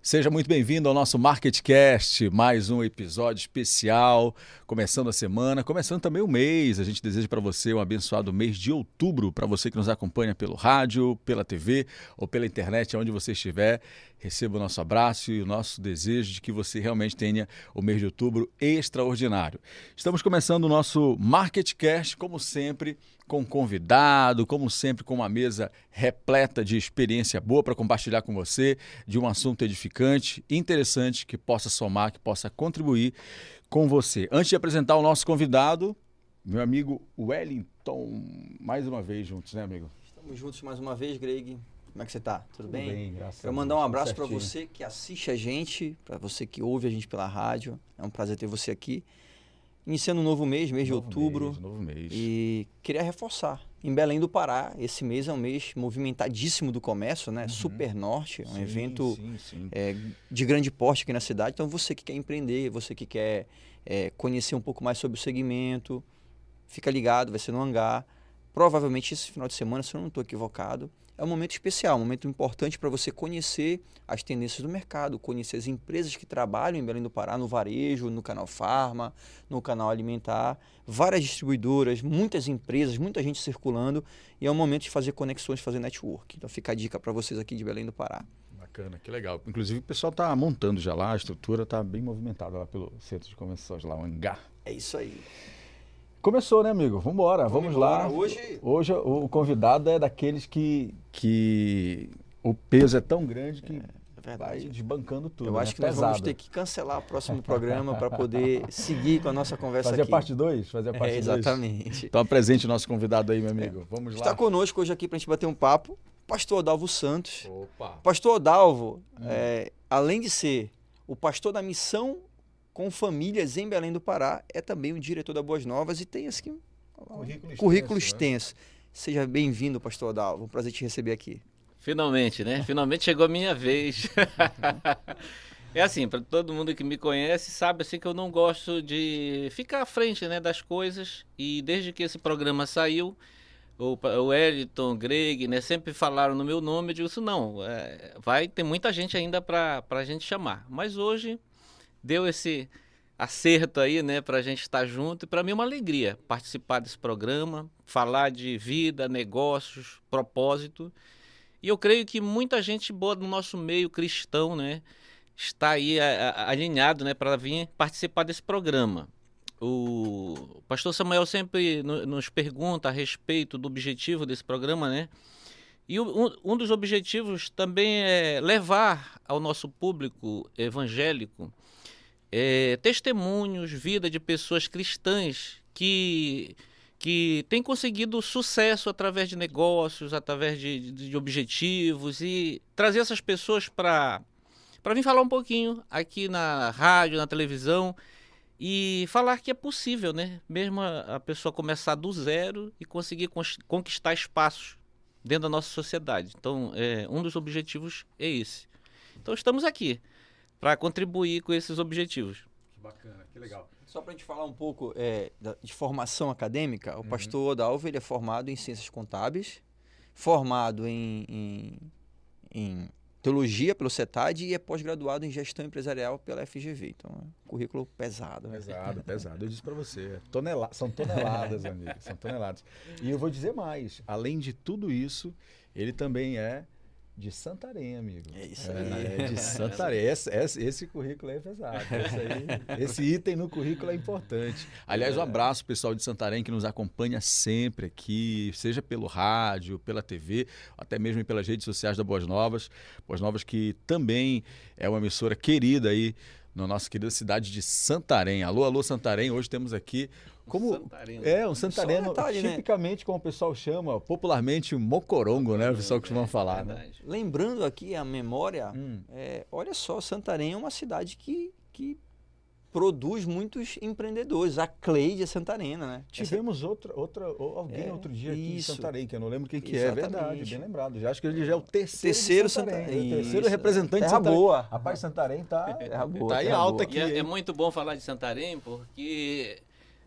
Seja muito bem-vindo ao nosso MarketCast, mais um episódio especial, começando a semana, começando também o mês. A gente deseja para você um abençoado mês de outubro, para você que nos acompanha pelo rádio, pela TV ou pela internet, onde você estiver. Receba o nosso abraço e o nosso desejo de que você realmente tenha o mês de outubro extraordinário. Estamos começando o nosso MarketCast, como sempre, com convidado, como sempre, com uma mesa repleta de experiência boa para compartilhar com você, de um assunto edificante, interessante, que possa somar, que possa contribuir com você. Antes de apresentar o nosso convidado, meu amigo Wellington, mais uma vez juntos, né, amigo? Estamos juntos mais uma vez, Greg. Como é que você tá? Tudo bem? Bem, graças a Deus. Quero mandar um abraço para você que assiste a gente, para você que ouve a gente pela rádio. É um prazer ter você aqui. Iniciando um novo mês de outubro. Novo mês. E queria reforçar. Em Belém do Pará, esse mês é um mês movimentadíssimo do comércio, né? Super Norte, um evento de grande porte aqui na cidade. Então, você que quer empreender, você que quer conhecer um pouco mais sobre o segmento, fica ligado, vai ser no hangar. Provavelmente esse final de semana, se eu não estou equivocado, é um momento especial, um momento importante para você conhecer as tendências do mercado, conhecer as empresas que trabalham em Belém do Pará, no varejo, no canal Farma, no canal Alimentar, várias distribuidoras, muitas empresas, muita gente circulando, e é um momento de fazer conexões, fazer network. Então fica a dica para vocês aqui de Belém do Pará. Bacana, que legal. Inclusive o pessoal está montando já lá, a estrutura está bem movimentada lá pelo centro de convenções, lá o hangar. É isso aí. Começou, né, amigo? Vamos lá. Hoje o convidado é daqueles que o peso é tão grande que vai desbancando tudo. Eu acho que nós vamos ter que cancelar o próximo programa para poder seguir com a nossa conversa aqui. Fazer parte 2? Exatamente. Então apresente o nosso convidado aí, meu amigo. Vamos lá. Está conosco hoje aqui para a gente bater um papo, pastor Odalvo Santos. Opa! Pastor Odalvo, além de ser o pastor da missão com famílias em Belém do Pará, é também o diretor da Boas Novas e tem assim, currículo extenso. Né? Seja bem-vindo, pastor Odalvo. Um prazer te receber aqui. Finalmente, né? Finalmente chegou a minha vez. É assim, para todo mundo que me conhece, sabe assim que eu não gosto de ficar à frente, né, das coisas. E desde que esse programa saiu, o Wellington, o Greg, né, sempre falaram no meu nome. Eu digo isso, não, vai ter muita gente ainda para a gente chamar. Mas hoje deu esse acerto aí, né, para a gente estar junto. E para mim é uma alegria participar desse programa, falar de vida, negócios, propósito. E eu creio que muita gente boa do nosso meio cristão, né, está aí alinhado, né, para vir participar desse programa. O pastor Samuel sempre nos pergunta a respeito do objetivo desse programa, né? E um dos objetivos também é levar ao nosso público evangélico testemunhos, vida de pessoas cristãs que têm conseguido sucesso através de negócios, através de objetivos, e trazer essas pessoas para vir falar um pouquinho aqui na rádio, na televisão, e falar que é possível, né? Mesmo a pessoa começar do zero e conseguir conquistar espaços dentro da nossa sociedade. Então, um dos objetivos é esse. Então, estamos aqui para contribuir com esses objetivos. Que bacana, que legal. Só para a gente falar um pouco de formação acadêmica, o pastor Odalvo ele é formado em Ciências Contábeis, formado em Teologia pelo CETAD e é pós-graduado em Gestão Empresarial pela FGV. Então, é um currículo pesado. Né? Pesado. Eu disse para você, são toneladas, amigo, são toneladas. E eu vou dizer mais, além de tudo isso, ele também é de Santarém, amigo. É isso aí. É de Santarém. Esse currículo aí é pesado. Esse item no currículo é importante. Aliás, um abraço pessoal de Santarém que nos acompanha sempre aqui, seja pelo rádio, pela TV, até mesmo pelas redes sociais da Boas Novas. Boas Novas que também é uma emissora querida aí na nossa querida cidade de Santarém. Alô, alô, Santarém. Hoje temos aqui um santareno, tipicamente, né? Como o pessoal chama, popularmente, mocorongo, né? O pessoal costuma falar, né? Lembrando aqui a memória, olha só, Santarém é uma cidade que produz muitos empreendedores. A Cleide é santarena, né? Tivemos alguém outro dia aqui em Santarém, que eu não lembro quem que Exatamente. É verdade, bem lembrado. Já acho que ele já é o terceiro Santarém. O terceiro representante de Santarém. Boa. Rapaz, Santarém tá aí alta aqui. É muito bom falar de Santarém, porque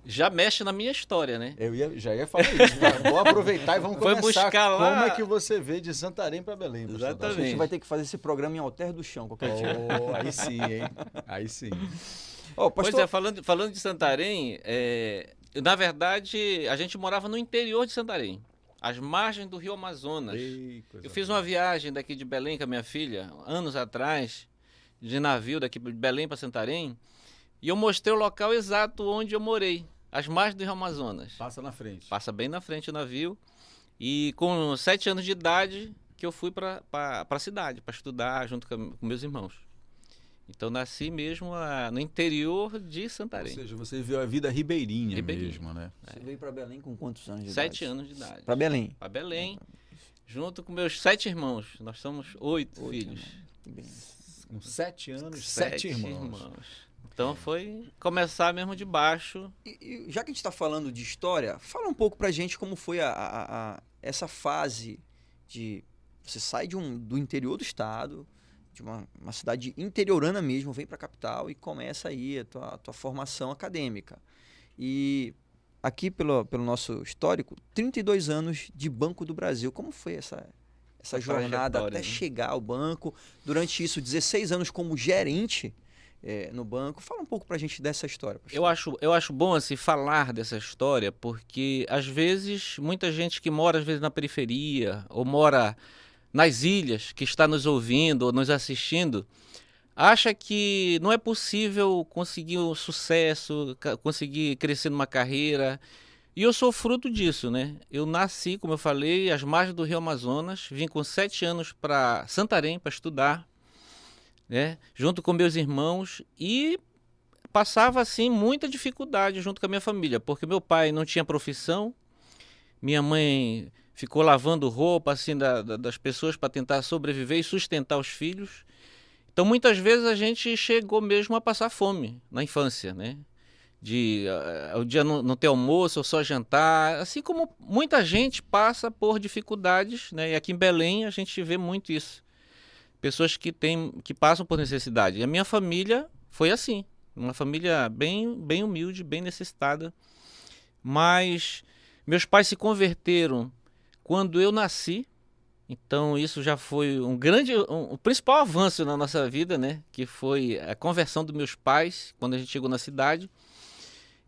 já mexe na minha história, né? Já ia falar isso. Vou aproveitar e vamos Foi começar. buscar lá... Como é que você veio de Santarém para Belém? Exatamente. A gente vai ter que fazer esse programa em Alter do Chão qualquer dia. Aí sim, hein? Aí sim. Pois é, falando de Santarém, na verdade, a gente morava no interior de Santarém, às margens do Rio Amazonas. Eu fiz uma viagem daqui de Belém com a minha filha, anos atrás, de navio daqui de Belém para Santarém, e eu mostrei o local exato onde eu morei, às margens do Rio Amazonas. Passa na frente. Passa bem na frente o navio. E com 7 anos de idade que eu fui para a cidade, para estudar junto com meus irmãos. Então nasci mesmo no interior de Santarém. Ou seja, você viveu a vida ribeirinha mesmo, né? Você veio para Belém com quantos anos de 7 anos de idade. Para Belém? Para Belém, junto com meus 7 irmãos. Nós somos 8 filhos. Com 7 anos, 7 irmãos. Então foi começar mesmo de baixo. E já que a gente está falando de história, fala um pouco pra gente como foi essa fase de... Você sai do interior do estado, de uma cidade interiorana mesmo, vem para a capital e começa aí a tua formação acadêmica. E aqui, pelo nosso histórico, 32 anos de Banco do Brasil. Como foi essa jornada até chegar ao banco? Durante isso, 16 anos como gerente no banco. Fala um pouco pra gente dessa história. Eu acho bom assim, falar dessa história, porque às vezes, muita gente que mora às vezes na periferia, ou mora nas ilhas, que está nos ouvindo ou nos assistindo, acha que não é possível conseguir um sucesso, conseguir crescer numa carreira. E eu sou fruto disso, né? Eu nasci, como eu falei, às margens do Rio Amazonas, vim com 7 anos para Santarém para estudar, né? Junto com meus irmãos, e passava assim muita dificuldade junto com a minha família, porque meu pai não tinha profissão, minha mãe ficou lavando roupa assim das pessoas para tentar sobreviver e sustentar os filhos. Então muitas vezes a gente chegou mesmo a passar fome na infância, né? O dia não ter almoço ou só jantar, assim como muita gente passa por dificuldades, né? E aqui em Belém a gente vê muito isso. Pessoas que passam por necessidade. E a minha família foi assim, uma família bem humilde, bem necessitada. Mas meus pais se converteram quando eu nasci. Então isso já foi o principal avanço na nossa vida, né? Que foi a conversão dos meus pais quando a gente chegou na cidade.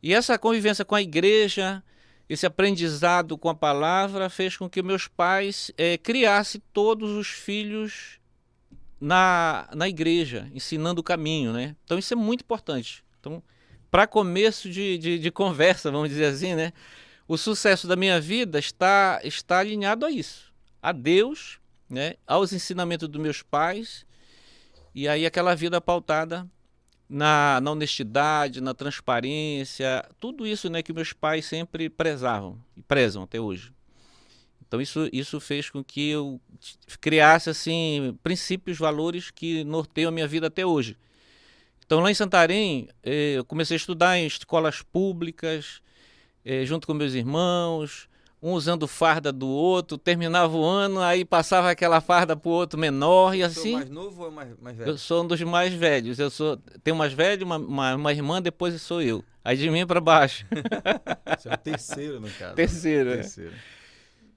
E essa convivência com a igreja, esse aprendizado com a palavra, fez com que meus pais criassem todos os filhos na igreja, ensinando o caminho, né? Então isso é muito importante. Então, para começo de conversa, vamos dizer assim, né? O sucesso da minha vida está alinhado a isso, a Deus, né? Aos ensinamentos dos meus pais, e aí aquela vida pautada na honestidade, na transparência, tudo isso, né, que meus pais sempre prezavam e prezam até hoje. Então isso fez com que eu criasse assim princípios, valores que norteiam a minha vida até hoje. Então lá em Santarém eu comecei a estudar em escolas públicas, junto com meus irmãos, um usando farda do outro, terminava o ano, aí passava aquela farda para o outro menor e assim. Você é o mais novo ou mais velho? Eu sou um dos mais velhos. Tenho mais velho, uma irmã, depois sou eu. Aí de mim para baixo. Você é o terceiro, no caso. Terceiro.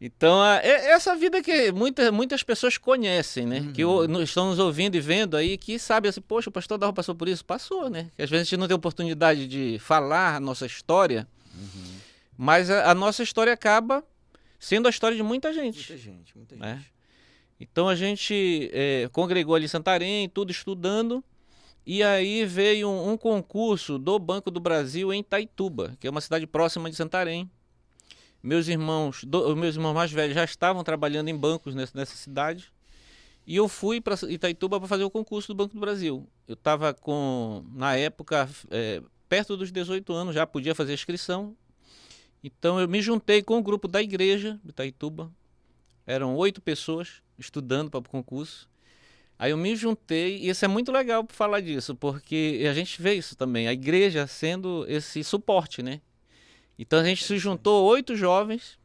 Então, essa vida que muitas pessoas conhecem, né? Que estão nos ouvindo e vendo aí, que sabem assim, poxa, o pastor Dalva passou por isso. Passou, né? Que às vezes a gente não tem oportunidade de falar a nossa história, mas a nossa história acaba sendo a história de muita gente. Muita gente. Né? Então a gente congregou ali em Santarém, tudo estudando, e aí veio um concurso do Banco do Brasil em Itaituba, que é uma cidade próxima de Santarém. Meus irmãos mais velhos já estavam trabalhando em bancos nessa cidade, e eu fui para Itaituba para fazer o concurso do Banco do Brasil. Eu estava na época, perto dos 18 anos, já podia fazer inscrição. Então eu me juntei com o grupo da igreja de Itaituba. Eram 8 pessoas estudando para o concurso. Aí eu me juntei, e isso é muito legal para falar disso, porque a gente vê isso também, a igreja sendo esse suporte, né? Então a gente se juntou 8 jovens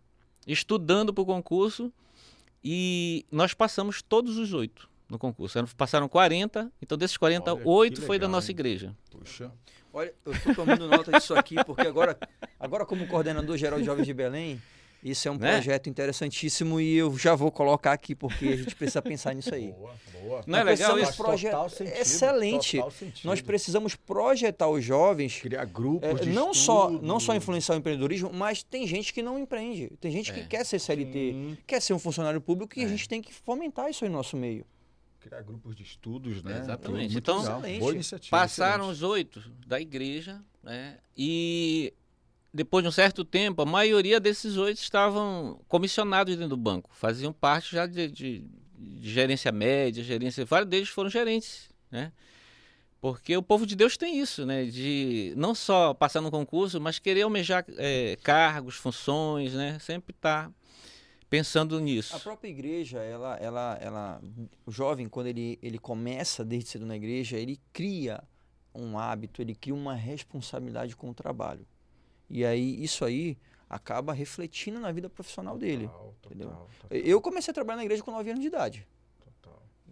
estudando para o concurso, e nós passamos todos os 8. no concurso. Passaram 40, então desses 40, Olha, 8 que foi da legal, nossa hein? igreja. Puxa. Olha, eu estou tomando nota disso aqui, porque agora como coordenador geral de Jovens de Belém, isso é um Né? projeto interessantíssimo e eu já vou colocar aqui, porque a gente precisa pensar nisso aí. Boa, boa. Não é legal precisamos isso? Total sentido, Excelente. total sentido. Nós precisamos projetar os jovens, Criar grupos de não estudo. só influenciar o empreendedorismo, mas tem gente que não empreende. Tem gente que quer ser CLT, Sim. quer ser um funcionário público e a gente tem que fomentar isso aí no nosso meio. Criar grupos de estudos, né? Exatamente. Muito Então, legal. excelente. Boa iniciativa. Passaram excelente. os 8 da igreja, né? E depois de um certo tempo, a maioria desses 8 estavam comissionados dentro do banco. Faziam parte já de gerência média, vários deles foram gerentes, né? Porque o povo de Deus tem isso, né? De não só passar no concurso, mas querer almejar cargos, funções, né? Sempre estar pensando nisso. A própria igreja, o jovem, quando ele começa desde cedo na igreja, ele cria um hábito, ele cria uma responsabilidade com o trabalho. E aí, isso aí acaba refletindo na vida profissional dele. Entendeu? Eu comecei a trabalhar na igreja com 9 anos de idade.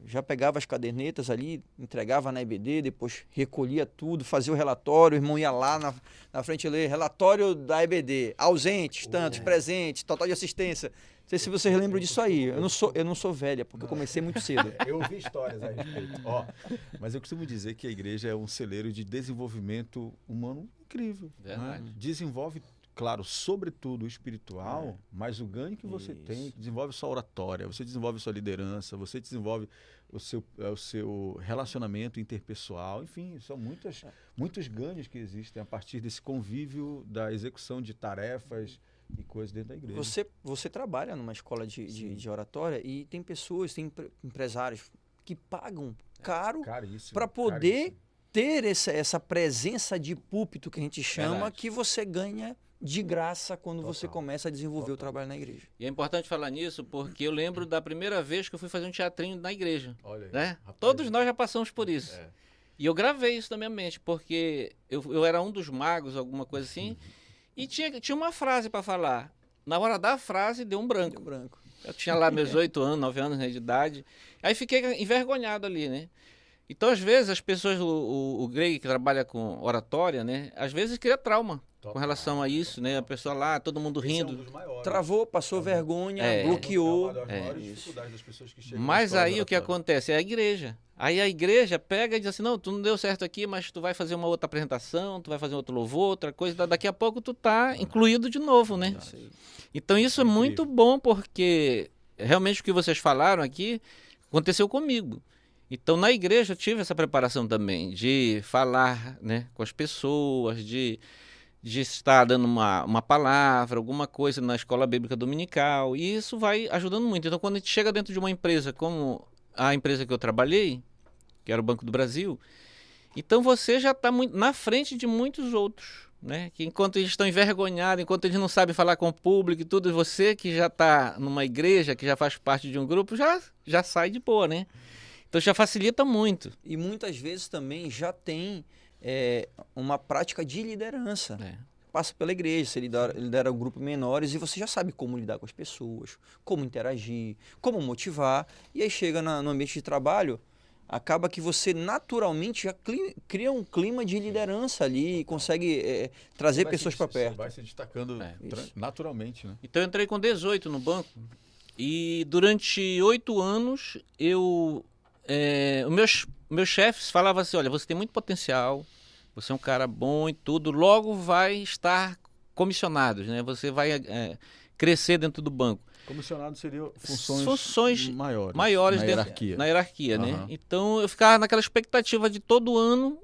Já pegava as cadernetas ali, entregava na EBD, depois recolhia tudo, fazia o relatório, o irmão ia lá na frente ler relatório da EBD, ausentes, tantos, presentes, total de assistência. Não sei se vocês lembram disso aí. Eu não sou velha, porque eu comecei muito cedo. Eu ouvi histórias a respeito. Ó, mas eu costumo dizer que a igreja é um celeiro de desenvolvimento humano incrível. Verdade. Né? Desenvolve, claro, sobretudo o espiritual, mas o ganho que você tem desenvolve sua oratória, você desenvolve sua liderança, você desenvolve o seu relacionamento interpessoal, enfim, são muitos ganhos que existem a partir desse convívio da execução de tarefas e coisas dentro da igreja. Você trabalha numa escola de oratória e tem pessoas, tem empresários que pagam caro para poder ter essa presença de púlpito que a gente chama, Verdade. que você ganha de graça quando você começa a desenvolver o trabalho na igreja. E é importante falar nisso porque eu lembro da primeira vez que eu fui fazer um teatrinho na igreja. Olha aí, Né? rapaz. Todos nós já passamos por isso. E eu gravei isso na minha mente, porque eu era um dos magos, alguma coisa assim, e tinha uma frase para falar. Na hora da frase, deu um branco. Eu tinha lá meus 8 anos, 9 anos, né, de idade. Aí fiquei envergonhado ali, né? Então, às vezes, as pessoas, o Greg, que trabalha com oratória, né? Às vezes cria trauma com relação a isso, né? A pessoa lá, todo mundo rindo. Travou, passou vergonha, bloqueou. Mas aí o que acontece? É a igreja. Aí a igreja pega e diz assim, não, tu não deu certo aqui, mas tu vai fazer uma outra apresentação, tu vai fazer outro louvor, outra coisa, daqui a pouco tu tá incluído de novo, né? Então isso é muito bom, porque realmente o que vocês falaram aqui aconteceu comigo. Então na igreja eu tive essa preparação também, de falar, né, com as pessoas, de estar dando uma palavra, alguma coisa na escola bíblica dominical, e isso vai ajudando muito. Então quando a gente chega dentro de uma empresa como a empresa que eu trabalhei, que era o Banco do Brasil, então você já está na frente de muitos outros, né? Que enquanto eles estão envergonhados, enquanto eles não sabem falar com o público e tudo, você que já está numa igreja, que já faz parte de um grupo, já sai de boa, né? Então já facilita muito. E muitas vezes também já tem uma prática de liderança. Passa pela igreja, você lidera um grupo menores e você já sabe como lidar com as pessoas, como interagir, como motivar. E aí chega no ambiente de trabalho, acaba que você naturalmente já cria um clima de liderança ali e consegue trazer pessoas para perto. Vai se destacando naturalmente, né? Então eu entrei com 18 no banco e durante 8 anos meus chefes falavam assim, olha, você tem muito potencial, você é um cara bom e tudo, logo vai estar comissionado, né? Você vai crescer dentro do banco. Comissionado seria funções maiores na hierarquia, né? Então eu ficava naquela expectativa de todo ano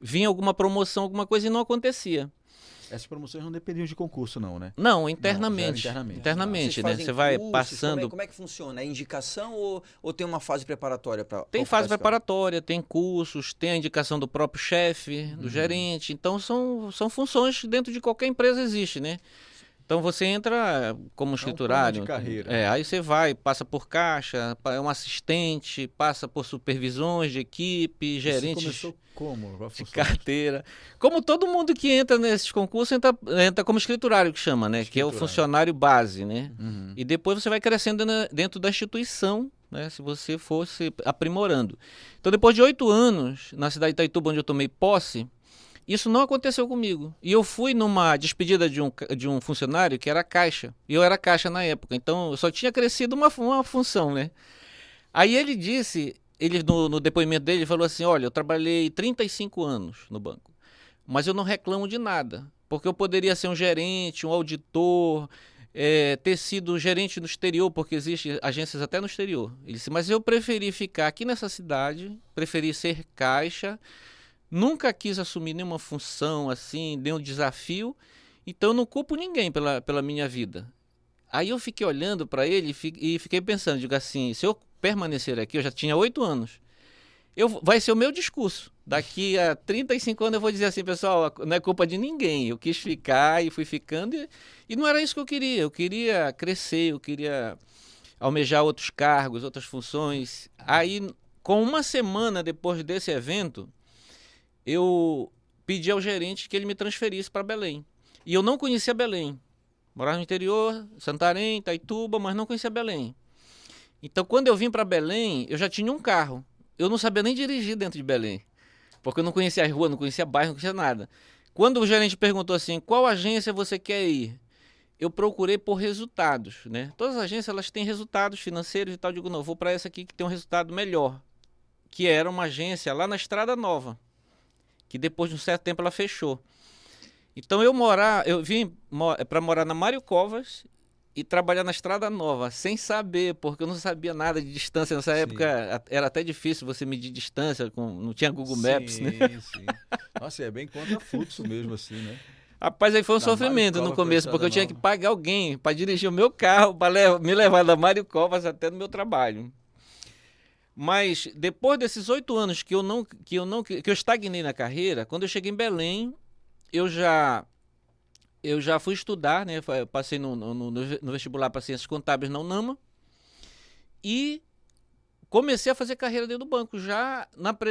vinha alguma promoção, alguma coisa e não acontecia. Essas promoções não dependiam de concurso, não, né? Não, internamente. Internamente, né? Você vai passando. Como é que funciona? É indicação ou tem uma fase preparatória para? Tem fase preparatória, tem cursos, tem a indicação do próprio chefe, do gerente. Então são funções que dentro de qualquer empresa existe, né? Então você entra como escriturário. Um plano de carreira. Aí você passa por caixa, é um assistente, passa por supervisões de equipe, gerente. Você começou como? De carteira. Como todo mundo que entra nesses concursos entra como escriturário, que chama, né? Que é o funcionário base, né? E depois você vai crescendo dentro da instituição né, se você fosse aprimorando. Então, depois de 8 anos, na cidade de Itaituba, onde eu tomei posse, isso não aconteceu comigo. E eu fui numa despedida de um funcionário que era caixa. E eu era caixa na época. Então, eu só tinha crescido uma função, né? Aí ele disse, no depoimento dele, ele falou assim, olha, eu trabalhei 35 anos no banco, mas eu não reclamo de nada. Porque eu poderia ser um gerente, um auditor, ter sido gerente no exterior, porque existem agências até no exterior. Ele disse, mas eu preferi ficar aqui nessa cidade, preferi ser caixa, nunca quis assumir nenhuma função assim, nenhum desafio, então eu não culpo ninguém pela minha vida. Aí eu fiquei olhando para ele e fiquei pensando, digo assim, se eu permanecer aqui, eu já tinha 8 anos, vai ser o meu discurso. Daqui a 35 anos eu vou dizer assim, pessoal, não é culpa de ninguém, eu quis ficar e fui ficando, e não era isso que eu queria crescer, eu queria almejar outros cargos, outras funções. Aí, com uma semana depois desse evento, eu pedi ao gerente que ele me transferisse para Belém. E eu não conhecia Belém. Morava no interior, Santarém, Itaituba, mas não conhecia Belém. Então, quando eu vim para Belém, eu já tinha um carro. Eu não sabia nem dirigir dentro de Belém, porque eu não conhecia a rua, não conhecia bairro, não conhecia nada. Quando o gerente perguntou assim, qual agência você quer ir? Eu procurei por resultados, né? Todas as agências elas têm resultados financeiros e tal. Eu digo, não, vou para essa aqui que tem um resultado melhor, que era uma agência lá na Estrada Nova, que depois de um certo tempo ela fechou. Então eu vim para morar na Mário Covas e trabalhar na Estrada Nova, sem saber, porque eu não sabia nada de distância. Nessa época era até difícil você medir distância, não tinha Google Maps, né? Sim. Nossa, é bem contra fluxo mesmo assim, né? Rapaz, aí foi um sofrimento no começo, porque eu tinha que pagar alguém para dirigir o meu carro, para me levar da Mário Covas até no meu trabalho. Mas depois desses 8 anos que eu estagnei na carreira, quando eu cheguei em Belém, eu já fui estudar, né? Eu passei no vestibular para Ciências Contábeis na UNAMA e comecei a fazer carreira dentro do banco. Já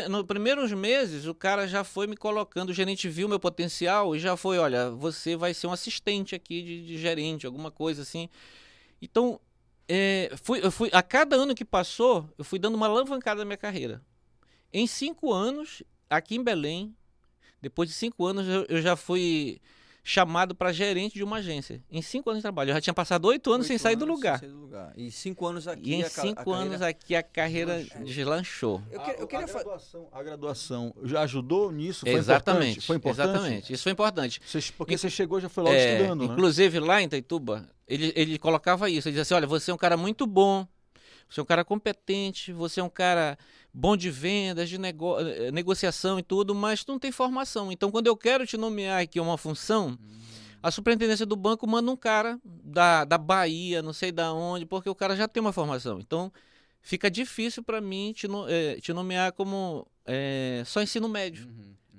nos primeiros meses, o cara já foi me colocando, o gerente viu meu potencial e já foi, olha, você vai ser um assistente aqui de gerente, alguma coisa assim. Então, a cada ano que passou, eu fui dando uma alavancada na minha carreira. Em 5 anos, aqui em Belém, depois de 5 anos, eu já fui chamado para gerente de uma agência. Em 5 anos de trabalho. Eu já tinha passado 8 anos sem sair do lugar. E 5 anos aqui... E em 5 anos aqui a carreira deslanchou. A graduação já ajudou nisso? Exatamente. Foi importante? Exatamente. Isso foi importante. Porque você chegou e já foi logo estudando, né? Inclusive, lá em Itaituba, ele colocava isso. Ele dizia assim, olha, você é um cara muito bom, você é um cara competente, você é um cara bom de vendas, de negociação e tudo, mas tu não tem formação. Então, quando eu quero te nomear aqui uma função, a superintendência do banco manda um cara da Bahia, não sei da onde, porque o cara já tem uma formação. Então, fica difícil para mim te nomear como só ensino médio.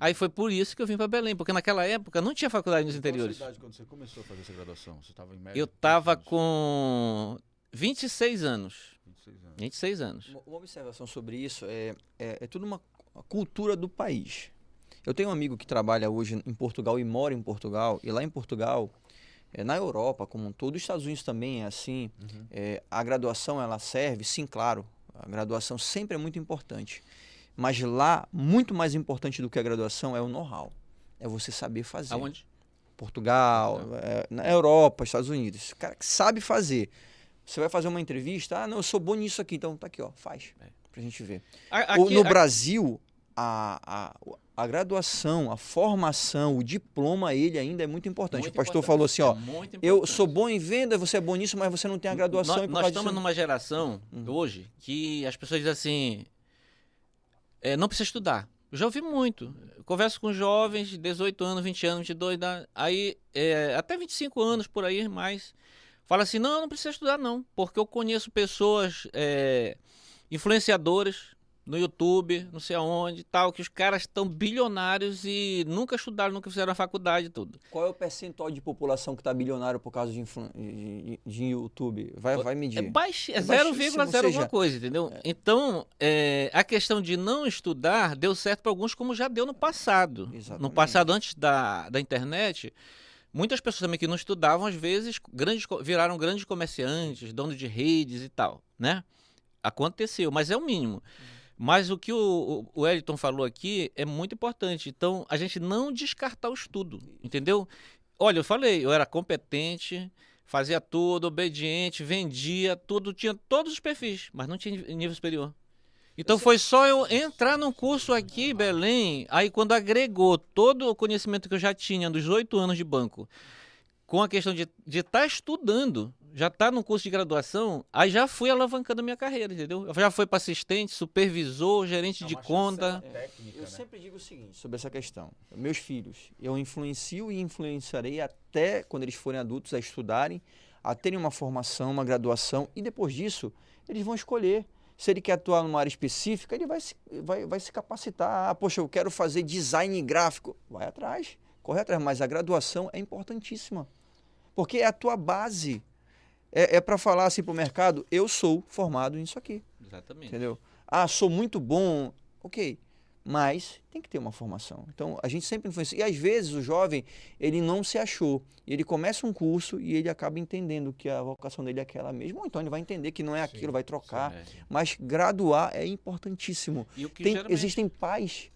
Aí foi por isso que eu vim para Belém, porque naquela época não tinha faculdade nos interiores. Qual a idade quando você começou a fazer essa graduação? Você estava em média? Eu estava com 26 anos. 26 anos. Uma observação sobre isso é tudo uma cultura do país. Eu tenho um amigo que trabalha hoje em Portugal e mora em Portugal, e lá em Portugal, na Europa como um todo, os Estados Unidos também é assim, a graduação ela serve, sim, claro, a graduação sempre é muito importante, mas lá, muito mais importante do que a graduação é o know-how, é você saber fazer. Aonde? Portugal, na Europa, Estados Unidos, o cara que sabe fazer. Você vai fazer uma entrevista, não, eu sou bom nisso aqui, então tá aqui, ó, faz, pra gente ver. No Brasil, a graduação, a formação, o diploma, ele ainda é muito importante. O pastor falou assim, ó, eu sou bom em venda, você é bom nisso, mas você não tem a graduação. Nós estamos numa geração, hoje, que as pessoas dizem assim, não precisa estudar. Eu já ouvi muito. Eu converso com jovens de 18 anos, 20 anos, 22, aí até 25 anos, por aí, mais... Fala assim, não precisa estudar não, porque eu conheço pessoas influenciadoras no YouTube, não sei aonde, tal, que os caras estão bilionários e nunca estudaram, nunca fizeram a faculdade e tudo. Qual é o percentual de população que está bilionário por causa de YouTube? Vai medir. É 0,0 alguma coisa, entendeu? Então, a questão de não estudar deu certo para alguns, como já deu no passado. Exatamente. No passado, antes da internet... Muitas pessoas também que não estudavam, às vezes, viraram grandes comerciantes, donos de redes e tal, né? Aconteceu, mas é o mínimo. Mas o que o Wellington falou aqui é muito importante. Então, a gente não descartar o estudo, entendeu? Olha, eu falei, eu era competente, fazia tudo, obediente, vendia, tudo, tinha todos os perfis, mas não tinha nível superior. Então foi só eu entrar num curso aqui em Belém, aí quando agregou todo o conhecimento que eu já tinha dos 8 anos de banco, com a questão de estar estudando, já está no curso de graduação, aí já fui alavancando a minha carreira, entendeu? Eu já fui para assistente, supervisor, gerente de conta. Eu sempre digo o seguinte sobre essa questão. Meus filhos, eu influencio e influenciarei até quando eles forem adultos a estudarem, a terem uma formação, uma graduação, e depois disso eles vão escolher. Se ele quer atuar numa área específica, ele vai se capacitar. Ah, poxa, eu quero fazer design gráfico. Vai atrás, corre atrás. Mas a graduação é importantíssima. Porque é a tua base. É para falar assim para o mercado, eu sou formado nisso aqui. Exatamente. Entendeu? Ah, sou muito bom. Ok. Mas tem que ter uma formação. Então, a gente sempre influencia. E às vezes o jovem, ele não se achou. Ele começa um curso e ele acaba entendendo que a vocação dele é aquela mesma. Ou então ele vai entender que não é aquilo, vai trocar. Mas graduar é importantíssimo. E o que Existem pais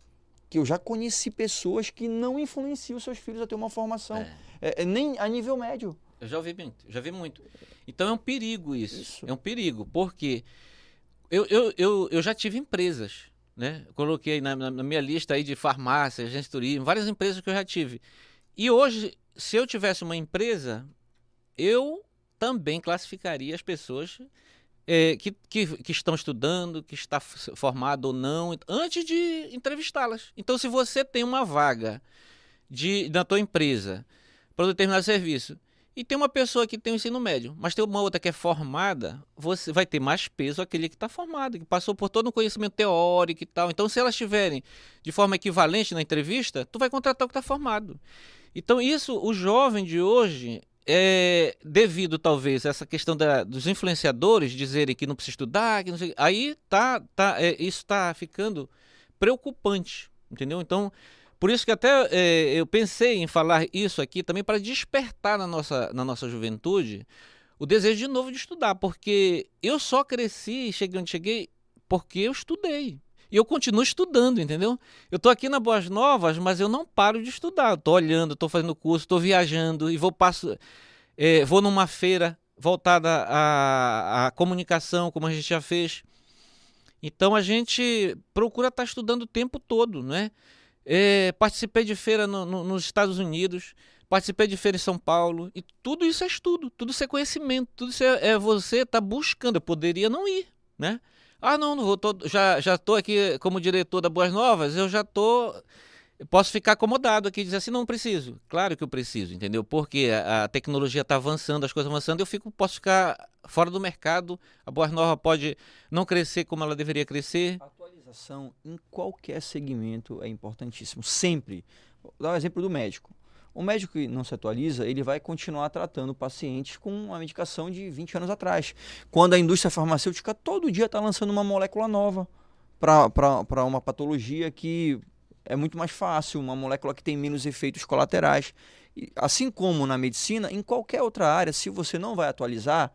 que eu já conheci pessoas que não influenciam seus filhos a ter uma formação. Nem a nível médio. Eu já vi muito. Então é um perigo isso. É um perigo, porque eu já tive empresas, né? Eu coloquei na minha lista aí de farmácia, agência de turismo, várias empresas que eu já tive. E hoje, se eu tivesse uma empresa, eu também classificaria as pessoas que estão estudando, que está formado ou não, antes de entrevistá-las. Então, se você tem uma vaga na tua empresa para determinado serviço, e tem uma pessoa que tem o ensino médio, mas tem uma outra que é formada, você vai ter mais peso aquele que está formado, que passou por todo um conhecimento teórico e tal. Então, se elas estiverem de forma equivalente na entrevista, tu vai contratar o que está formado. Então, isso, o jovem de hoje, devido talvez a essa questão dos influenciadores dizerem que não precisa estudar, que não sei, aí isso está ficando preocupante, entendeu? Então, por isso que até eu pensei em falar isso aqui também para despertar na nossa juventude o desejo de novo de estudar, porque eu só cresci, cheguei onde cheguei, porque eu estudei. E eu continuo estudando, entendeu? Eu estou aqui na Boas Novas, mas eu não paro de estudar. Estou olhando, estou fazendo curso, estou viajando e vou numa feira voltada à comunicação, como a gente já fez. Então a gente procura estar estudando o tempo todo, né? Participei de feira nos Estados Unidos, participei de feira em São Paulo, e tudo isso é estudo, tudo isso é conhecimento, tudo isso você estar buscando. Eu poderia não ir, né? Ah, não vou, já estou aqui como diretor da Boas Novas, posso ficar acomodado aqui e dizer assim, não preciso. Claro que eu preciso, entendeu? Porque a tecnologia está avançando, as coisas avançando, posso ficar fora do mercado, a Boas Novas pode não crescer como ela deveria crescer. Atualização em qualquer segmento é importantíssimo, sempre. Vou dar o exemplo do médico. O médico que não se atualiza, ele vai continuar tratando pacientes com uma medicação de 20 anos atrás. Quando a indústria farmacêutica todo dia está lançando uma molécula nova para uma patologia que é muito mais fácil, uma molécula que tem menos efeitos colaterais. E, assim como na medicina, em qualquer outra área, se você não vai atualizar,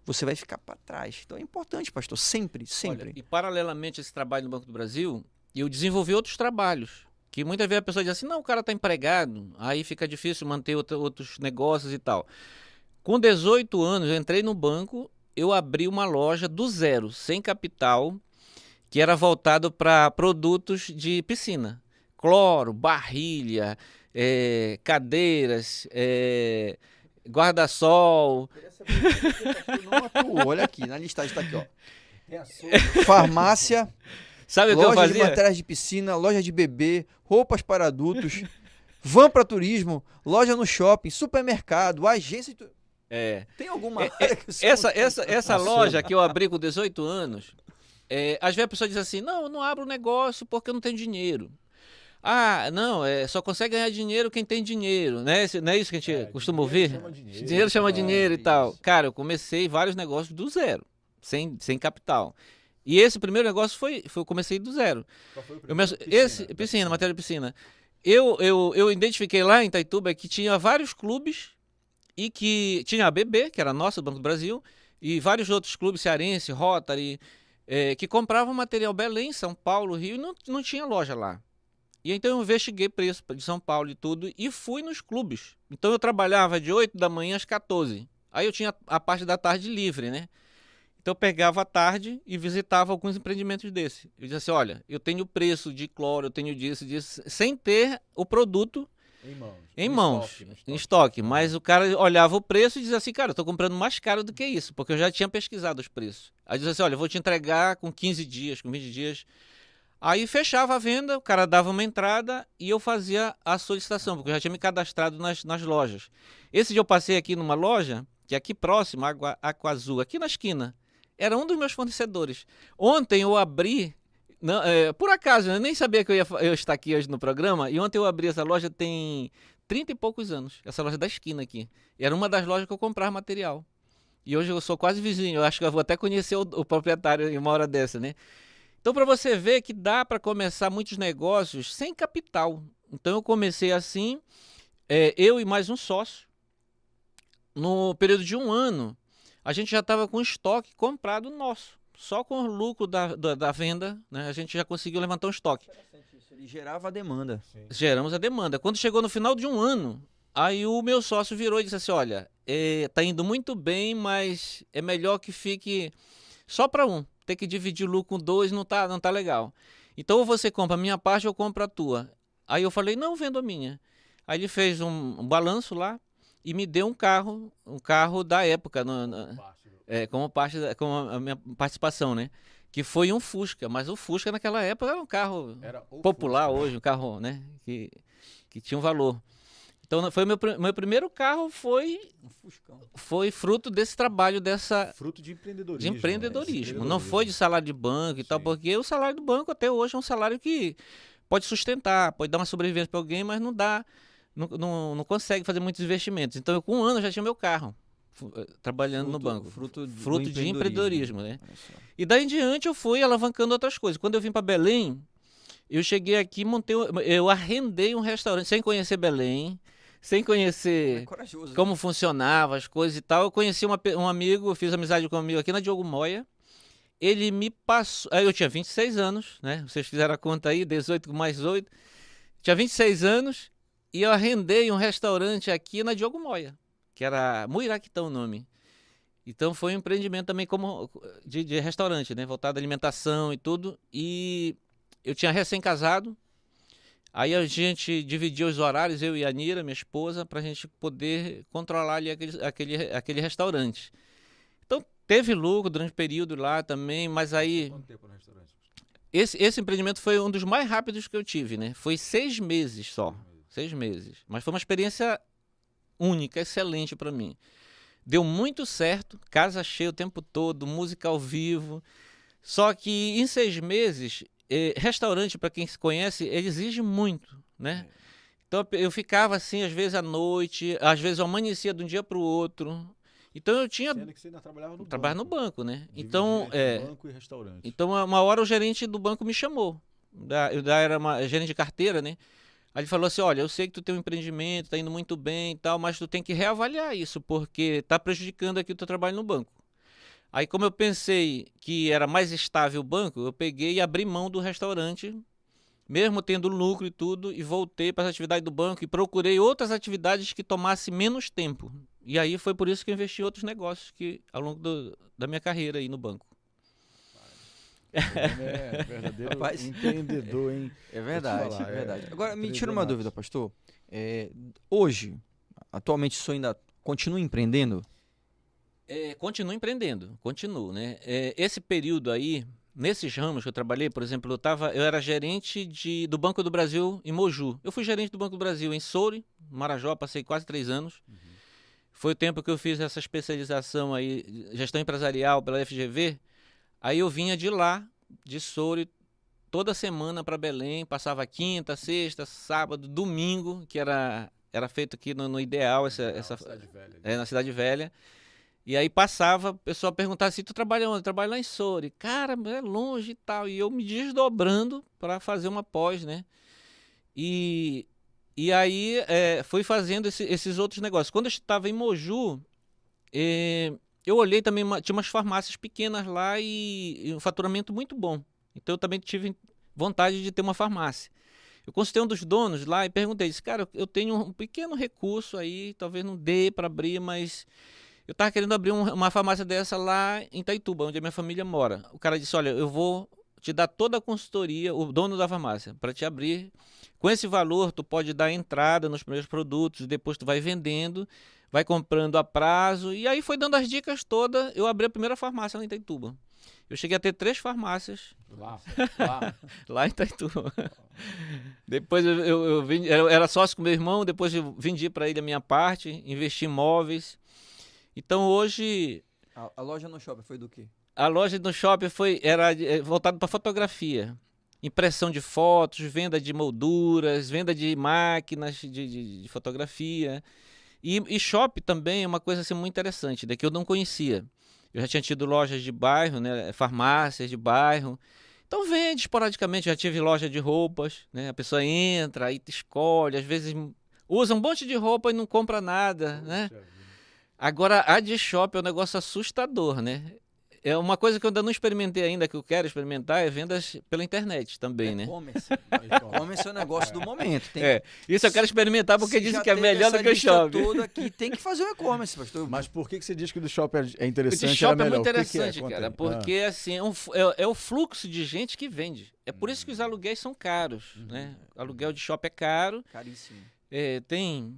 você vai ficar para trás. Então é importante, pastor, sempre. Olha, e paralelamente a esse trabalho no Banco do Brasil, eu desenvolvi outros trabalhos. Que muitas vezes a pessoa diz assim, não, o cara está empregado, aí fica difícil manter outros negócios e tal. Com 18 anos, eu entrei no banco, eu abri uma loja do zero, sem capital, que era voltado para produtos de piscina. Cloro, barrilha, cadeiras, guarda-sol. Olha aqui, na listagem está aqui, ó. Farmácia, sabe o que eu fazia? Loja de materiais de piscina, loja de bebê, roupas para adultos, van para turismo, loja no shopping, supermercado, agência de... Tem alguma área que você essa loja que eu abri com 18 anos, às vezes a pessoa diz assim, não, eu não abro negócio porque eu não tenho dinheiro. Ah, não, só consegue ganhar dinheiro quem tem dinheiro, né? Não é isso que a gente costuma ouvir? Dinheiro chama dinheiro e tal. Cara, eu comecei vários negócios do zero, sem capital. E esse primeiro negócio eu comecei do zero. Qual foi o primeiro? Piscina, matéria de piscina. Eu identifiquei lá em Itaituba que tinha vários clubes e que tinha a ABB, que era a nossa, do Banco do Brasil, e vários outros clubes, Cearense, Rotary, que compravam material Belém, São Paulo, Rio, e não tinha loja lá. E então eu investiguei preço de São Paulo e tudo e fui nos clubes. Então eu trabalhava de 8 da manhã às 14. Aí eu tinha a parte da tarde livre, né? Então eu pegava a tarde e visitava alguns empreendimentos desse. Eu dizia assim, olha, eu tenho preço de cloro, eu tenho disso, sem ter o produto em mãos, em estoque. Mas o cara olhava o preço e dizia assim, cara, eu estou comprando mais caro do que isso, porque eu já tinha pesquisado os preços. Aí dizia assim, olha, eu vou te entregar com 15 dias, com 20 dias. Aí fechava a venda, o cara dava uma entrada e eu fazia a solicitação, porque eu já tinha me cadastrado nas lojas. Esse dia eu passei aqui numa loja, que é aqui próximo, Aqua Azul, aqui na esquina. Era um dos meus fornecedores. Ontem eu abri, não, por acaso, eu nem sabia que eu estar aqui hoje no programa, e ontem eu abri essa loja tem 30 e poucos anos, essa loja da esquina aqui. Era uma das lojas que eu comprava material. E hoje eu sou quase vizinho, eu acho que eu vou até conhecer o proprietário em uma hora dessa, né? Então, para você ver que dá para começar muitos negócios sem capital. Então, eu comecei assim, eu e mais um sócio. No período de um ano, a gente já estava com estoque comprado nosso. Só com o lucro da venda, né, a gente já conseguiu levantar um estoque. Interessante isso, ele gerava a demanda. Sim. Geramos a demanda. Quando chegou no final de um ano, aí o meu sócio virou e disse assim, olha, tá indo muito bem, mas é melhor que fique só para um. Ter que dividir o lucro com dois não tá legal. Então ou você compra a minha parte ou eu compro a tua. Aí eu falei, não, vendo a minha. Aí ele fez um balanço lá e me deu um carro da época, como a minha participação, né? Que foi um Fusca, mas o Fusca naquela época era um carro popular Fusca. hoje, um carro, né? Que tinha um valor. Então foi meu primeiro carro foi fruto desse trabalho, fruto de empreendedorismo. De empreendedorismo. Não foi de salário de banco e tal, porque o salário do banco até hoje é um salário que pode sustentar, pode dar uma sobrevivência para alguém, mas não dá, não consegue fazer muitos investimentos. Então eu com um ano já tinha meu carro trabalhando no banco. Fruto de empreendedorismo, né? E daí em diante eu fui alavancando outras coisas. Quando eu vim para Belém, eu cheguei aqui, eu arrendei um restaurante sem conhecer Belém, sem conhecer como funcionava as coisas e tal. Eu conheci um amigo, fiz amizade com um amigo aqui na Diogo Moya. Ele me passou... Eu tinha 26 anos, né? Vocês fizeram a conta aí, 18 mais 8. Tinha 26 anos e eu arrendei um restaurante aqui na Diogo Moya, que era Muiraquitão o nome. Então foi um empreendimento também como de restaurante, né? Voltado à alimentação e tudo. E eu tinha recém-casado. Aí a gente dividiu os horários, eu e a Nira, minha esposa, para a gente poder controlar ali aquele restaurante. Então teve lucro durante o período lá também, mas aí... Quanto tempo no restaurante? Esse empreendimento foi um dos mais rápidos que eu tive, né? Foi 6 meses só. 6 meses. Mas foi uma experiência única, excelente para mim. Deu muito certo, casa cheia o tempo todo, música ao vivo. Só que em 6 meses... restaurante, para quem se conhece, ele exige muito, né? Então eu ficava assim, às vezes à noite, às vezes eu amanhecia de um dia para o outro. Então eu tinha... Sendo que você ainda trabalhava no trabalhava banco. no banco, né? Dividia Então, entre banco e restaurante. então uma hora o gerente do banco me chamou. Eu era gerente de carteira, né? Aí ele falou assim, olha, eu sei que tu tem um empreendimento, tá indo muito bem e tal, mas tu tem que reavaliar isso, porque tá prejudicando aqui o teu trabalho no banco. Aí, como eu pensei que era mais estável o banco, eu peguei e abri mão do restaurante, mesmo tendo lucro e tudo, e voltei para as atividades do banco e procurei outras atividades que tomassem menos tempo. E aí foi por isso que eu investi em outros negócios ao longo da minha carreira aí no banco. É verdadeiro empreendedor, hein? É verdade, é verdade. Agora, me tira uma dúvida, pastor. Hoje, atualmente, o senhor ainda continua empreendendo? Continuo empreendendo, continuo, né? Esse período aí, nesses ramos que eu trabalhei, por exemplo, eu era gerente do Banco do Brasil em Moju. Eu fui gerente do Banco do Brasil em Soure, Marajó, passei quase 3 anos. Uhum. Foi o tempo que eu fiz essa especialização aí, gestão empresarial pela FGV. Aí eu vinha de lá, de Soure, toda semana para Belém, passava quinta, sexta, sábado, domingo, que era feito aqui no Ideal, Cidade Velha, na Cidade Velha. E aí passava, o pessoal perguntava assim, tu trabalha onde? Eu trabalho lá em Soure. Cara, é longe e tal. E eu me desdobrando para fazer uma pós, né? E aí fui fazendo esses outros negócios. Quando eu estava em Moju, eu olhei também, tinha umas farmácias pequenas lá e um faturamento muito bom. Então eu também tive vontade de ter uma farmácia. Eu consultei um dos donos lá e perguntei, disse, cara, eu tenho um pequeno recurso aí, talvez não dê para abrir, mas eu estava querendo abrir uma farmácia dessa lá em Itaituba, onde a minha família mora. O cara disse, olha, eu vou te dar toda a consultoria, o dono da farmácia, para te abrir. Com esse valor, tu pode dar entrada nos primeiros produtos, depois tu vai vendendo, vai comprando a prazo. E aí foi dando as dicas todas, eu abri a primeira farmácia lá em Itaituba. Eu cheguei a ter 3 farmácias lá em Itaituba. Depois eu era sócio com meu irmão, depois eu vendi para ele a minha parte, investi em imóveis. Então hoje... A loja no shopping foi do quê? A loja no shopping era voltada para fotografia. Impressão de fotos, venda de molduras, venda de máquinas de fotografia. E shopping também é uma coisa assim, muito interessante, que eu não conhecia. Eu já tinha tido lojas de bairro, né, farmácias de bairro. Então vende esporadicamente, já tive loja de roupas, né, a pessoa entra, aí escolhe, às vezes usa um monte de roupa e não compra nada, né? Agora, a de shopping é um negócio assustador, né? É uma coisa que eu ainda não experimentei ainda, que eu quero experimentar, é vendas pela internet também, né? E-commerce é o negócio do momento. Isso eu quero experimentar porque dizem que é melhor do que o shopping. Todo aqui, tem que fazer o e-commerce, pastor. Mas por que você diz que o do shopping é interessante? O de shopping é muito interessante, que cara, porque assim, é o fluxo de gente que vende. É por isso que os aluguéis são caros, né? Aluguel de shopping é caro. Caríssimo. Tem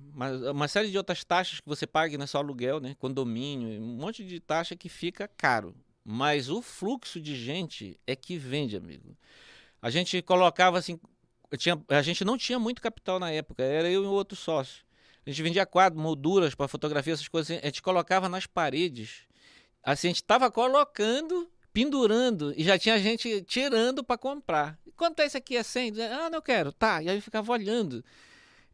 uma série de outras taxas que você paga, não é só aluguel, né? Condomínio, um monte de taxa que fica caro. Mas o fluxo de gente é que vende, amigo. A gente colocava assim, a gente não tinha muito capital na época, era eu e um outro sócio. A gente vendia quadros, molduras para fotografia, essas coisas, a gente colocava nas paredes. Assim, a gente estava colocando, pendurando, e já tinha gente tirando para comprar. Quanto é isso aqui? É 100? Ah, não quero. Tá, e aí eu ficava olhando.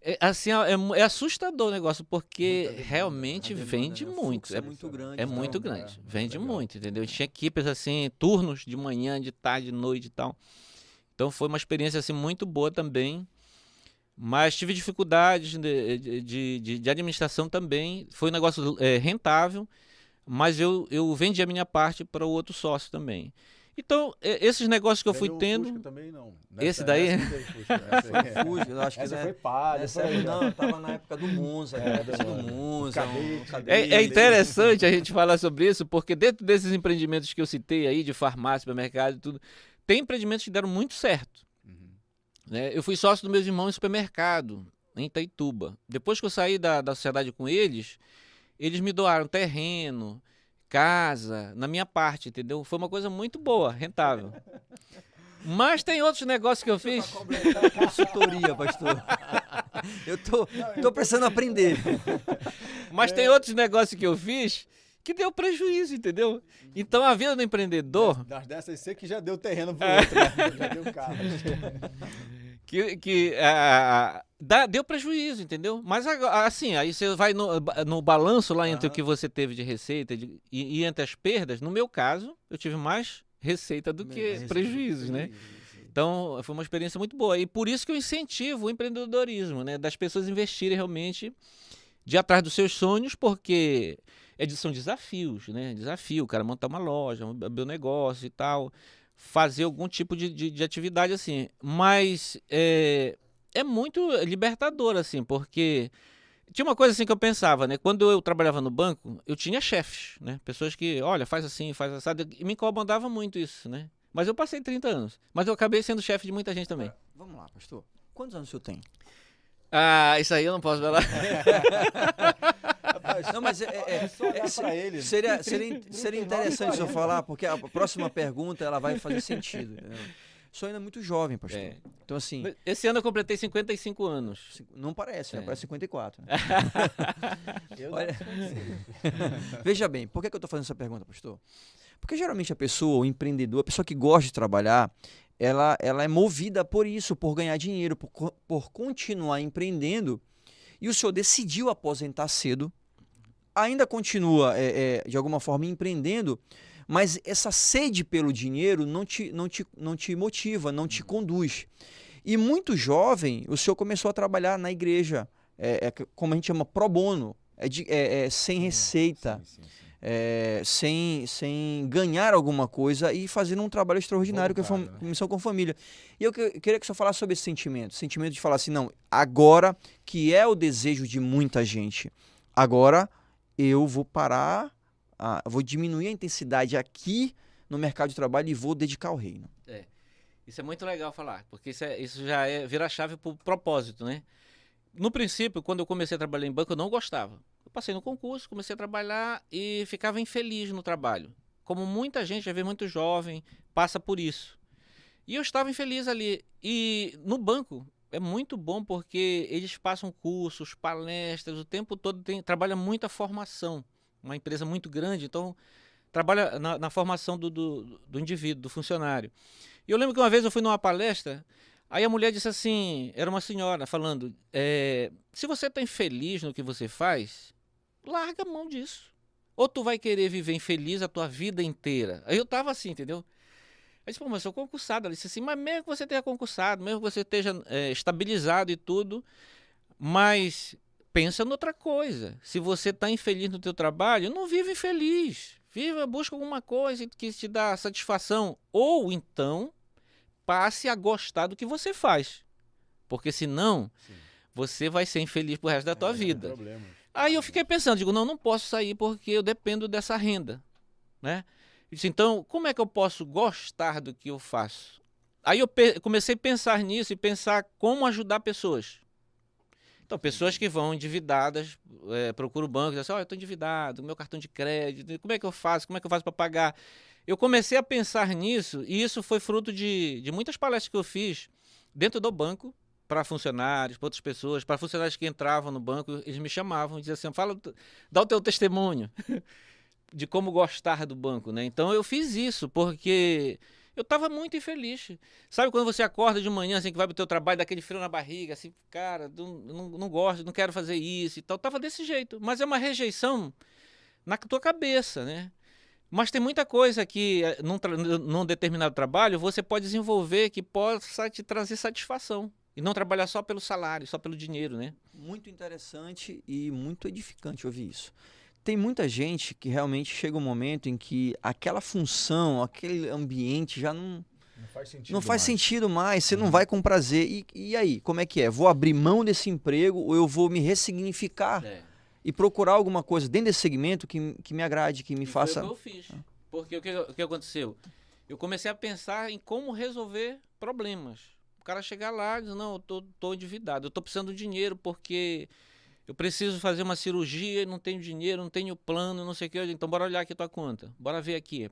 É assustador o negócio, porque realmente vende muito. É muito grande. É muito grande. Vende muito, entendeu? Tinha equipes assim, turnos de manhã, de tarde, de noite e tal. Então foi uma experiência assim, muito boa também. Mas tive dificuldades de administração também. Foi um negócio rentável, mas eu vendi a minha parte para o outro sócio também. Então, esses negócios que eu fui tendo... Fusca também não. Esse daí? Foi Fusca, eu acho que essa foi Palio. Não, estava na época do Monza. Do Monza. É interessante a gente falar sobre isso, porque dentro desses empreendimentos que eu citei aí, de farmácia, supermercado e tudo, tem empreendimentos que deram muito certo. Né? Eu fui sócio dos meus irmãos em supermercado, em Itaituba. Depois que eu saí da sociedade com eles me doaram terreno, casa, na minha parte, entendeu? Foi uma coisa muito boa, rentável. Mas tem outros negócios que eu fiz. Consultoria, pastor. Eu tô precisando aprender. Mas tem outros negócios que eu fiz que deu prejuízo, entendeu? Então a vida do empreendedor... Das dessas você que já deu terreno pro outro, né? Já deu carro. Deu prejuízo, entendeu? Mas assim, aí você vai no balanço lá entre o que você teve de receita e entre as perdas. No meu caso, eu tive mais receita do que prejuízos, né? Então, foi uma experiência muito boa. E por isso que eu incentivo o empreendedorismo, né? Das pessoas investirem realmente de atrás dos seus sonhos, porque são desafios, né? Desafio, o cara montar uma loja, abrir um negócio e tal, fazer algum tipo de atividade assim. Mas é muito libertador, assim, porque tinha uma coisa assim que eu pensava, né? Quando eu trabalhava no banco, eu tinha chefes, né? Pessoas que, olha, faz assim, faz assado, e me incomodava muito isso, né? Mas eu passei 30 anos. Mas eu acabei sendo chefe de muita gente também. Vamos lá, pastor. Quantos anos o senhor tem? Ah, isso aí eu não posso falar. Não, mas seria interessante o senhor falar, porque a próxima pergunta ela vai fazer sentido. O senhor ainda é muito jovem, pastor. Então, assim... Esse ano eu completei 55 anos. Não parece, né? Parece 54. Né? Olha... Veja bem, por que eu estou fazendo essa pergunta, pastor? Porque geralmente a pessoa, o empreendedor, a pessoa que gosta de trabalhar, ela é movida por isso, por ganhar dinheiro, por continuar empreendendo. E o senhor decidiu aposentar cedo, ainda continua, de alguma forma, empreendendo, mas essa sede pelo dinheiro não te motiva, não te conduz. E muito jovem, o senhor começou a trabalhar na igreja, como a gente chama, pro bono, sem receita. Sim. sem ganhar alguma coisa e fazendo um trabalho extraordinário que é a Missão com Família. E eu queria que o senhor falasse sobre esse sentimento de falar assim, não, agora que é o desejo de muita gente, agora eu vou parar, vou diminuir a intensidade aqui no mercado de trabalho e vou dedicar ao reino. Isso é muito legal falar, porque isso já vira a chave para o propósito, né? No princípio, quando eu comecei a trabalhar em banco, eu não gostava. Eu passei no concurso, comecei a trabalhar e ficava infeliz no trabalho. Como muita gente, já vê muito jovem, passa por isso. E eu estava infeliz ali. E no banco é muito bom porque eles passam cursos, palestras, o tempo todo trabalha muita formação. Uma empresa muito grande, então trabalha na formação do indivíduo, do funcionário. E eu lembro que uma vez eu fui numa palestra, aí a mulher disse assim, era uma senhora falando, se você está infeliz no que você faz, larga a mão disso. Ou tu vai querer viver infeliz a tua vida inteira. Aí eu tava assim, entendeu? Aí eu disse, pô, mas eu sou concursado. Ela disse assim, mas mesmo que você tenha concursado, mesmo que você esteja estabilizado e tudo, mas pensa noutra coisa. Se você está infeliz no teu trabalho, não vive infeliz. Viva, busca alguma coisa que te dá satisfação. Ou então, passe a gostar do que você faz. Porque senão, você vai ser infeliz pro resto da tua vida. Aí eu fiquei pensando, digo, não posso sair porque eu dependo dessa renda, né? Eu disse, então, como é que eu posso gostar do que eu faço? Aí eu comecei a pensar nisso e pensar como ajudar pessoas. Então, pessoas que vão endividadas, procuram o banco e dizem assim, eu estou endividado, meu cartão de crédito, como é que eu faço? Como é que eu faço para pagar? Eu comecei a pensar nisso e isso foi fruto de muitas palestras que eu fiz dentro do banco, para funcionários, para outras pessoas, para funcionários que entravam no banco, eles me chamavam e diziam assim, dá o teu testemunho de como gostar do banco, né? Então eu fiz isso porque eu estava muito infeliz. Sabe quando você acorda de manhã, assim, que vai pro teu trabalho, dá aquele frio na barriga, assim, cara, não gosto, não quero fazer isso e tal. Tava desse jeito. Mas é uma rejeição na tua cabeça, né? Mas tem muita coisa que, num determinado trabalho, você pode desenvolver que possa te trazer satisfação. E não trabalhar só pelo salário, só pelo dinheiro, né? Muito interessante e muito edificante ouvir isso. Tem muita gente que realmente chega um momento em que aquela função, aquele ambiente já não faz sentido mais, você não vai com prazer. E aí, como é que é? Vou abrir mão desse emprego ou eu vou me ressignificar e procurar alguma coisa dentro desse segmento que me agrade, que me faça... Foi o que eu fiz. Porque o que aconteceu? Eu comecei a pensar em como resolver problemas. O cara chegar lá e dizer, não, eu tô endividado, eu tô precisando de dinheiro porque eu preciso fazer uma cirurgia, não tenho dinheiro, não tenho plano, não sei o que. Então bora olhar aqui a tua conta, bora ver aqui.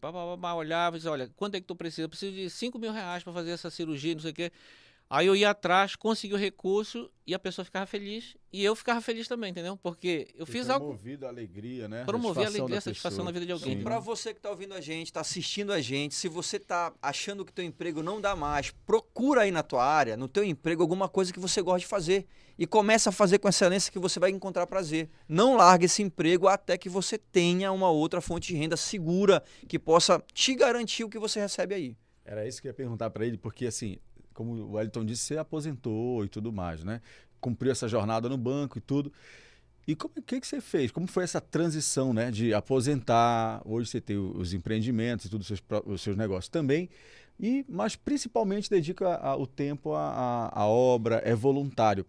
Olhava e dizia, olha, quanto é que tu precisa? Eu preciso de 5 mil reais para fazer essa cirurgia, não sei o que. Aí eu ia atrás, consegui o recurso e a pessoa ficava feliz e eu ficava feliz também, entendeu? Porque eu fiz algo... Promovido a alegria, né? Promover a alegria, a satisfação na vida de alguém. E para você que está ouvindo a gente, está assistindo a gente, se você está achando que teu emprego não dá mais, procura aí na tua área, no teu emprego, alguma coisa que você gosta de fazer e começa a fazer com excelência que você vai encontrar prazer. Não largue esse emprego até que você tenha uma outra fonte de renda segura que possa te garantir o que você recebe aí. Era isso que eu ia perguntar para ele, porque assim... Como o Wellington disse, você aposentou e tudo mais, né? Cumpriu essa jornada no banco e tudo. E o que você fez? Como foi essa transição, né? De aposentar, hoje você tem os empreendimentos e tudo, os seus negócios também, mas principalmente dedica o tempo à obra, é voluntário.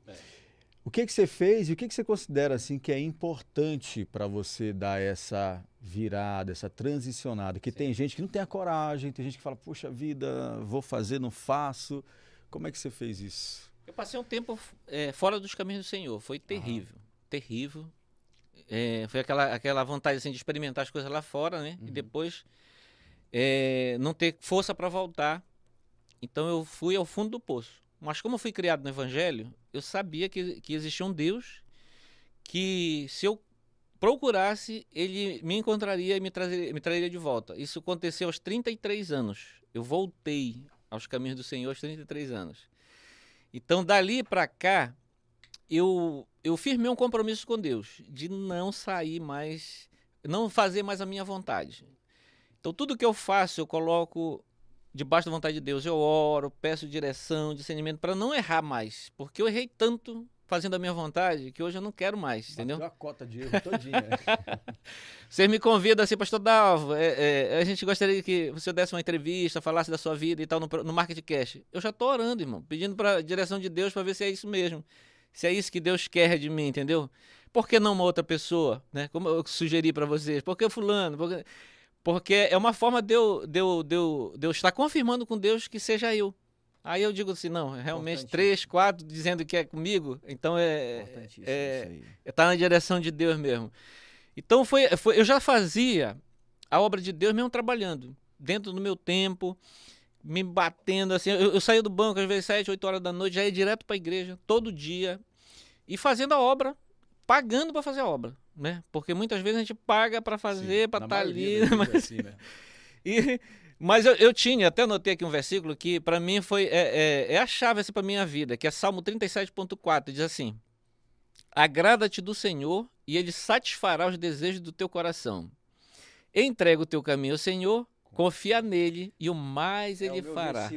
O que você fez e o que você considera assim, que é importante para você dar essa virada, essa transicionada? Que tem gente que não tem a coragem, tem gente que fala, poxa vida, vou fazer, não faço. Como é que você fez isso? Eu passei um tempo fora dos caminhos do Senhor, foi terrível, terrível. Foi aquela vontade assim, de experimentar as coisas lá fora, né? E depois não ter força para voltar. Então eu fui ao fundo do poço. Mas como eu fui criado no Evangelho, eu sabia que existia um Deus que, se eu procurasse, ele me encontraria e me traria de volta. Isso aconteceu aos 33 anos. Eu voltei aos caminhos do Senhor aos 33 anos. Então, dali para cá, eu firmei um compromisso com Deus de não sair mais, não fazer mais a minha vontade. Então, tudo que eu faço, eu coloco debaixo da vontade de Deus. Eu oro, peço direção, discernimento, para não errar mais. Porque eu errei tanto, fazendo a minha vontade, que hoje eu não quero mais, entendeu? Bateu a cota de erro todinha. Vocês me convidam assim, pastor Dalvo, a gente gostaria que você desse uma entrevista, falasse da sua vida e tal no MarketCast. Eu já estou orando, irmão, pedindo para a direção de Deus para ver se é isso mesmo. Se é isso que Deus quer de mim, entendeu? Por que não uma outra pessoa, né? Como eu sugeri para vocês. Por que fulano? Porque é uma forma de eu estar confirmando com Deus que seja eu. Aí eu digo assim, não, realmente 3, 4 dizendo que é comigo, então tá na direção de Deus mesmo. Então eu já fazia a obra de Deus mesmo trabalhando, dentro do meu tempo, me batendo assim, eu saía do banco às vezes 7, 8 horas da noite, já ia direto para a igreja, todo dia, e fazendo a obra, pagando para fazer a obra, né? Porque muitas vezes a gente paga para fazer, para estar ali, mas... assim, né? Mas eu tinha, até anotei aqui um versículo que para mim foi a chave assim, para a minha vida, que é Salmo 37,4, diz assim: agrada-te do Senhor e Ele satisfará os desejos do teu coração. Entrega o teu caminho ao Senhor, confia nele e o mais Ele fará.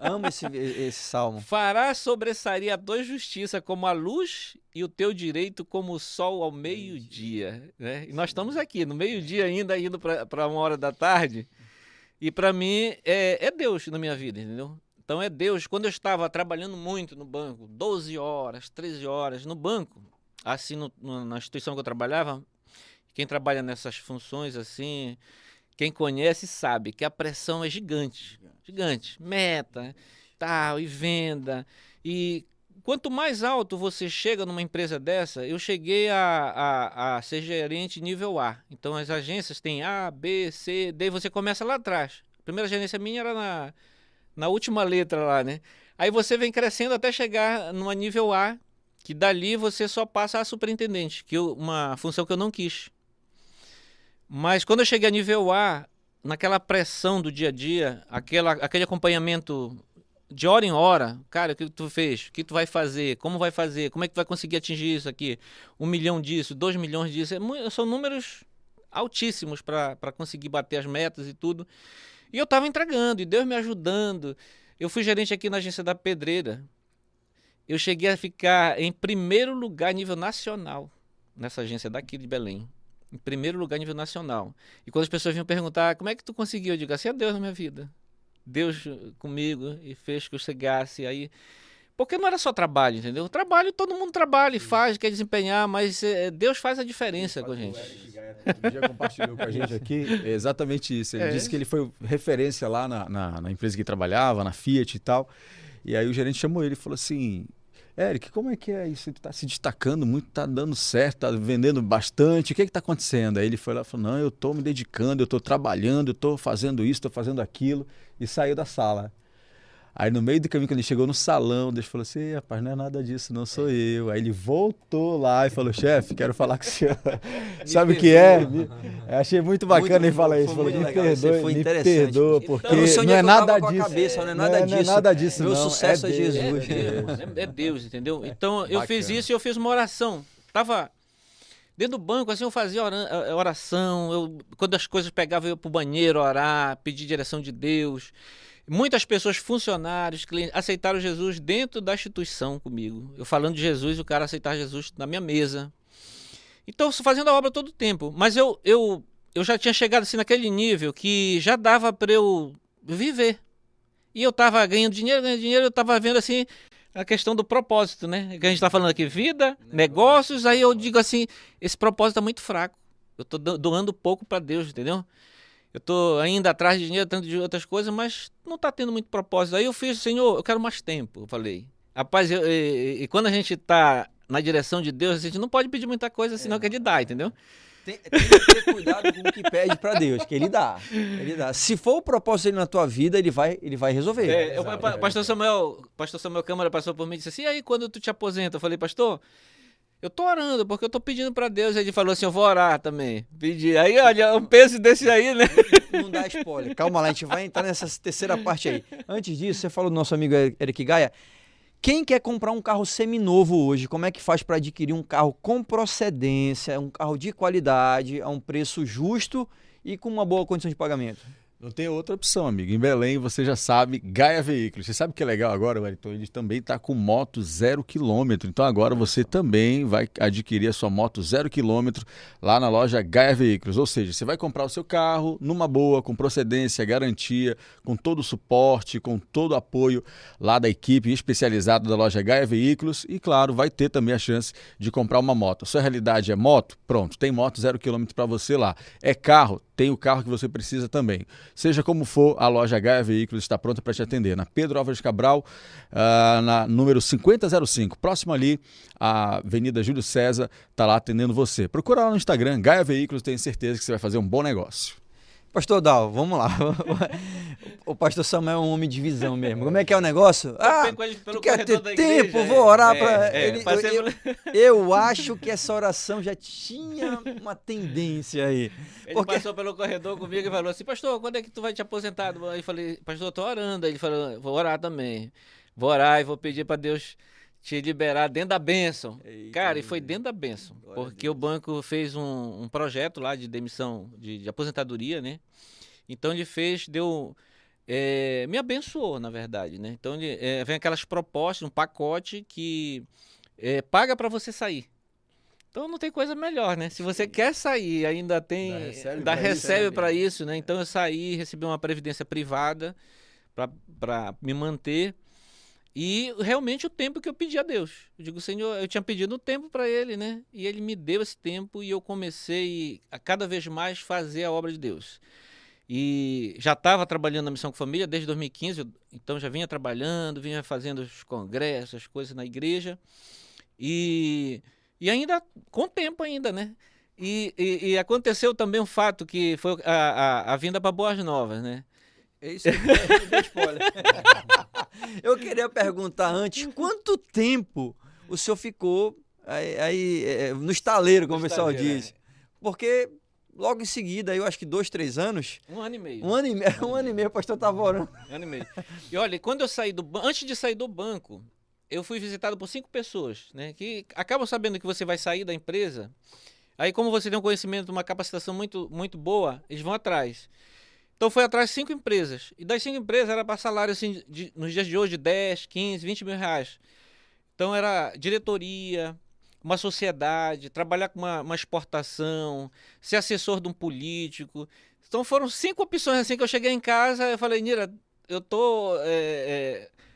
Amo esse salmo. Fará sobressair a tua justiça como a luz e o teu direito como o sol ao meio-dia. Né? E nós estamos aqui, no meio-dia ainda, indo para 1h da tarde. E para mim é Deus na minha vida, entendeu? Então é Deus. Quando eu estava trabalhando muito no banco, 12 horas, 13 horas no banco, assim na instituição que eu trabalhava, quem trabalha nessas funções assim, quem conhece sabe que a pressão é gigante, gigante. Meta, tal, e venda. E quanto mais alto você chega numa empresa dessa, eu cheguei a ser gerente nível A. Então as agências têm A, B, C, D, você começa lá atrás. A primeira gerência minha era na última letra lá, né? Aí você vem crescendo até chegar numa nível A, que dali você só passa a superintendente, que uma função que eu não quis. Mas quando eu cheguei a nível A, naquela pressão do dia a dia, aquele acompanhamento de hora em hora, cara, o que tu fez? O que tu vai fazer? Como vai fazer? Como é que tu vai conseguir atingir isso aqui? 1 milhão disso, 2 milhões disso. São números altíssimos para conseguir bater as metas e tudo. E eu estava entregando, e Deus me ajudando. Eu fui gerente aqui na agência da Pedreira. Eu cheguei a ficar em primeiro lugar a nível nacional, nessa agência daqui de Belém. Em primeiro lugar a nível nacional. E quando as pessoas vinham perguntar, como é que tu conseguiu? Eu digo, assim é Deus na minha vida. Deus comigo e fez que eu chegasse aí. Porque não era só trabalho, entendeu? O trabalho, todo mundo trabalha e faz, quer desempenhar, mas Deus faz a diferença com a gente. Um dia compartilhou com a gente aqui exatamente isso. Ele disse que ele foi referência lá na empresa que trabalhava, na Fiat e tal. E aí o gerente chamou ele e falou assim: Eric, como é que é isso? Você está se destacando muito, está dando certo, está vendendo bastante, o que está acontecendo? Aí ele foi lá e falou: não, eu estou me dedicando, eu estou trabalhando, eu estou fazendo isso, estou fazendo aquilo, e saiu da sala. Aí no meio do caminho, quando ele chegou no salão, Deus falou assim: rapaz, não é nada disso, não sou eu. Aí ele voltou lá e falou: chefe, quero falar com o senhor. Sabe o que é? Achei muito bacana ele falar isso. Falou: me perdoa, porque não é nada disso. Não é nada disso, não. Meu sucesso é Jesus. É Deus, entendeu? Então eu fiz isso e eu fiz uma oração. Tava dentro do banco, assim, eu fazia oração. Quando as coisas pegavam, eu ia pro banheiro orar, pedir direção de Deus. Muitas pessoas, funcionários, clientes, aceitaram Jesus dentro da instituição comigo. Eu falando de Jesus, o cara aceitar Jesus na minha mesa. Então, fazendo a obra todo o tempo. Mas eu já tinha chegado assim, naquele nível que já dava para eu viver. E eu estava ganhando dinheiro, eu estava vendo assim a questão do propósito, né? Que a gente está falando aqui, vida, negócios. Aí eu digo assim, esse propósito é muito fraco. Eu estou doando pouco para Deus, entendeu? Eu estou ainda atrás de dinheiro, tanto de outras coisas, mas não está tendo muito propósito. Aí eu fiz, Senhor, eu quero mais tempo, eu falei. Rapaz, e quando a gente está na direção de Deus, a gente não pode pedir muita coisa, senão que Ele dá, entendeu? Tem que ter cuidado com o que pede para Deus, que Ele dá. Se for o propósito dele na tua vida, Ele vai resolver. Pastor Samuel Câmara passou por mim e disse assim: e aí quando tu te aposenta? Eu falei: pastor, eu tô orando, porque eu tô pedindo para Deus. Aí ele falou assim: eu vou orar também. Pedir. Aí, olha, um peso desse aí, né? Não dá spoiler. Calma lá, a gente vai entrar nessa terceira parte aí. Antes disso, você falou do nosso amigo Eric Gaia. Quem quer comprar um carro seminovo hoje, como é que faz para adquirir um carro com procedência, um carro de qualidade, a um preço justo e com uma boa condição de pagamento? Não tem outra opção, amigo. Em Belém, você já sabe, Gaia Veículos. Você sabe o que é legal agora, Wellington? Ele também está com moto 0 km. Então agora você também vai adquirir a sua moto 0 km lá na loja Gaia Veículos. Ou seja, você vai comprar o seu carro numa boa, com procedência, garantia, com todo o suporte, com todo o apoio lá da equipe especializada da loja Gaia Veículos. E claro, vai ter também a chance de comprar uma moto. A sua realidade é moto? Pronto, tem moto 0 km para você lá. É carro? Tem o carro que você precisa também. Seja como for, a loja Gaia Veículos está pronta para te atender. Na Pedro Álvares Cabral, na número 5005, próximo ali, a Avenida Júlio César, está lá atendendo você. Procura lá no Instagram, Gaia Veículos, tenho certeza que você vai fazer um bom negócio. Pastor Dal, vamos lá. O pastor Samuel é um homem de visão mesmo. Como é que é o negócio? Tu quer ter tempo? Vou orar para ele. Eu acho que essa oração já tinha uma tendência aí. Ele passou pelo corredor comigo e falou assim, pastor, quando é que tu vai te aposentar? Aí eu falei, pastor, eu tô orando. Aí ele falou, vou orar também. Vou orar e vou pedir para Deus te liberar dentro da bênção. Eita, cara, e foi dentro da bênção. Porque o banco fez um projeto lá de demissão, de aposentadoria, né? Então ele me abençoou, na verdade, né? Então vem aquelas propostas, um pacote que paga para você sair. Então não tem coisa melhor, né? Se você quer sair, ainda tem... recebe para isso, né? Então eu saí, recebi uma previdência privada para me manter. E realmente o tempo que eu pedi a Deus. Eu digo, Senhor, eu tinha pedido um tempo para Ele, né? E Ele me deu esse tempo e eu comecei a cada vez mais fazer a obra de Deus. E já estava trabalhando na Missão com Família desde 2015, então já vinha trabalhando, vinha fazendo os congressos, as coisas na igreja. E ainda, com tempo ainda, né? E aconteceu também um fato que foi a vinda para Boas Novas, né? É isso que deu spoiler. Eu queria perguntar antes, quanto tempo o senhor ficou aí no estaleiro, como o pessoal diz? Porque logo em seguida, eu acho que 2, 3 anos... 1 ano e meio. 1 ano e meio, 1 ano e meio, o pastor estava orando. 1 ano e meio. E olha, quando eu saí antes de sair do banco, eu fui visitado por 5 pessoas, né? Que acabam sabendo que você vai sair da empresa. Aí, como você tem um conhecimento, uma capacitação muito, muito boa, eles vão atrás. Então foi atrás de 5 empresas. E das 5 empresas era para salário, assim, nos dias de hoje, de 10, 15, 20 mil reais. Então era diretoria, uma sociedade, trabalhar com uma exportação, ser assessor de um político. Então foram 5 opções assim que eu cheguei em casa, eu falei, Nira, eu tô...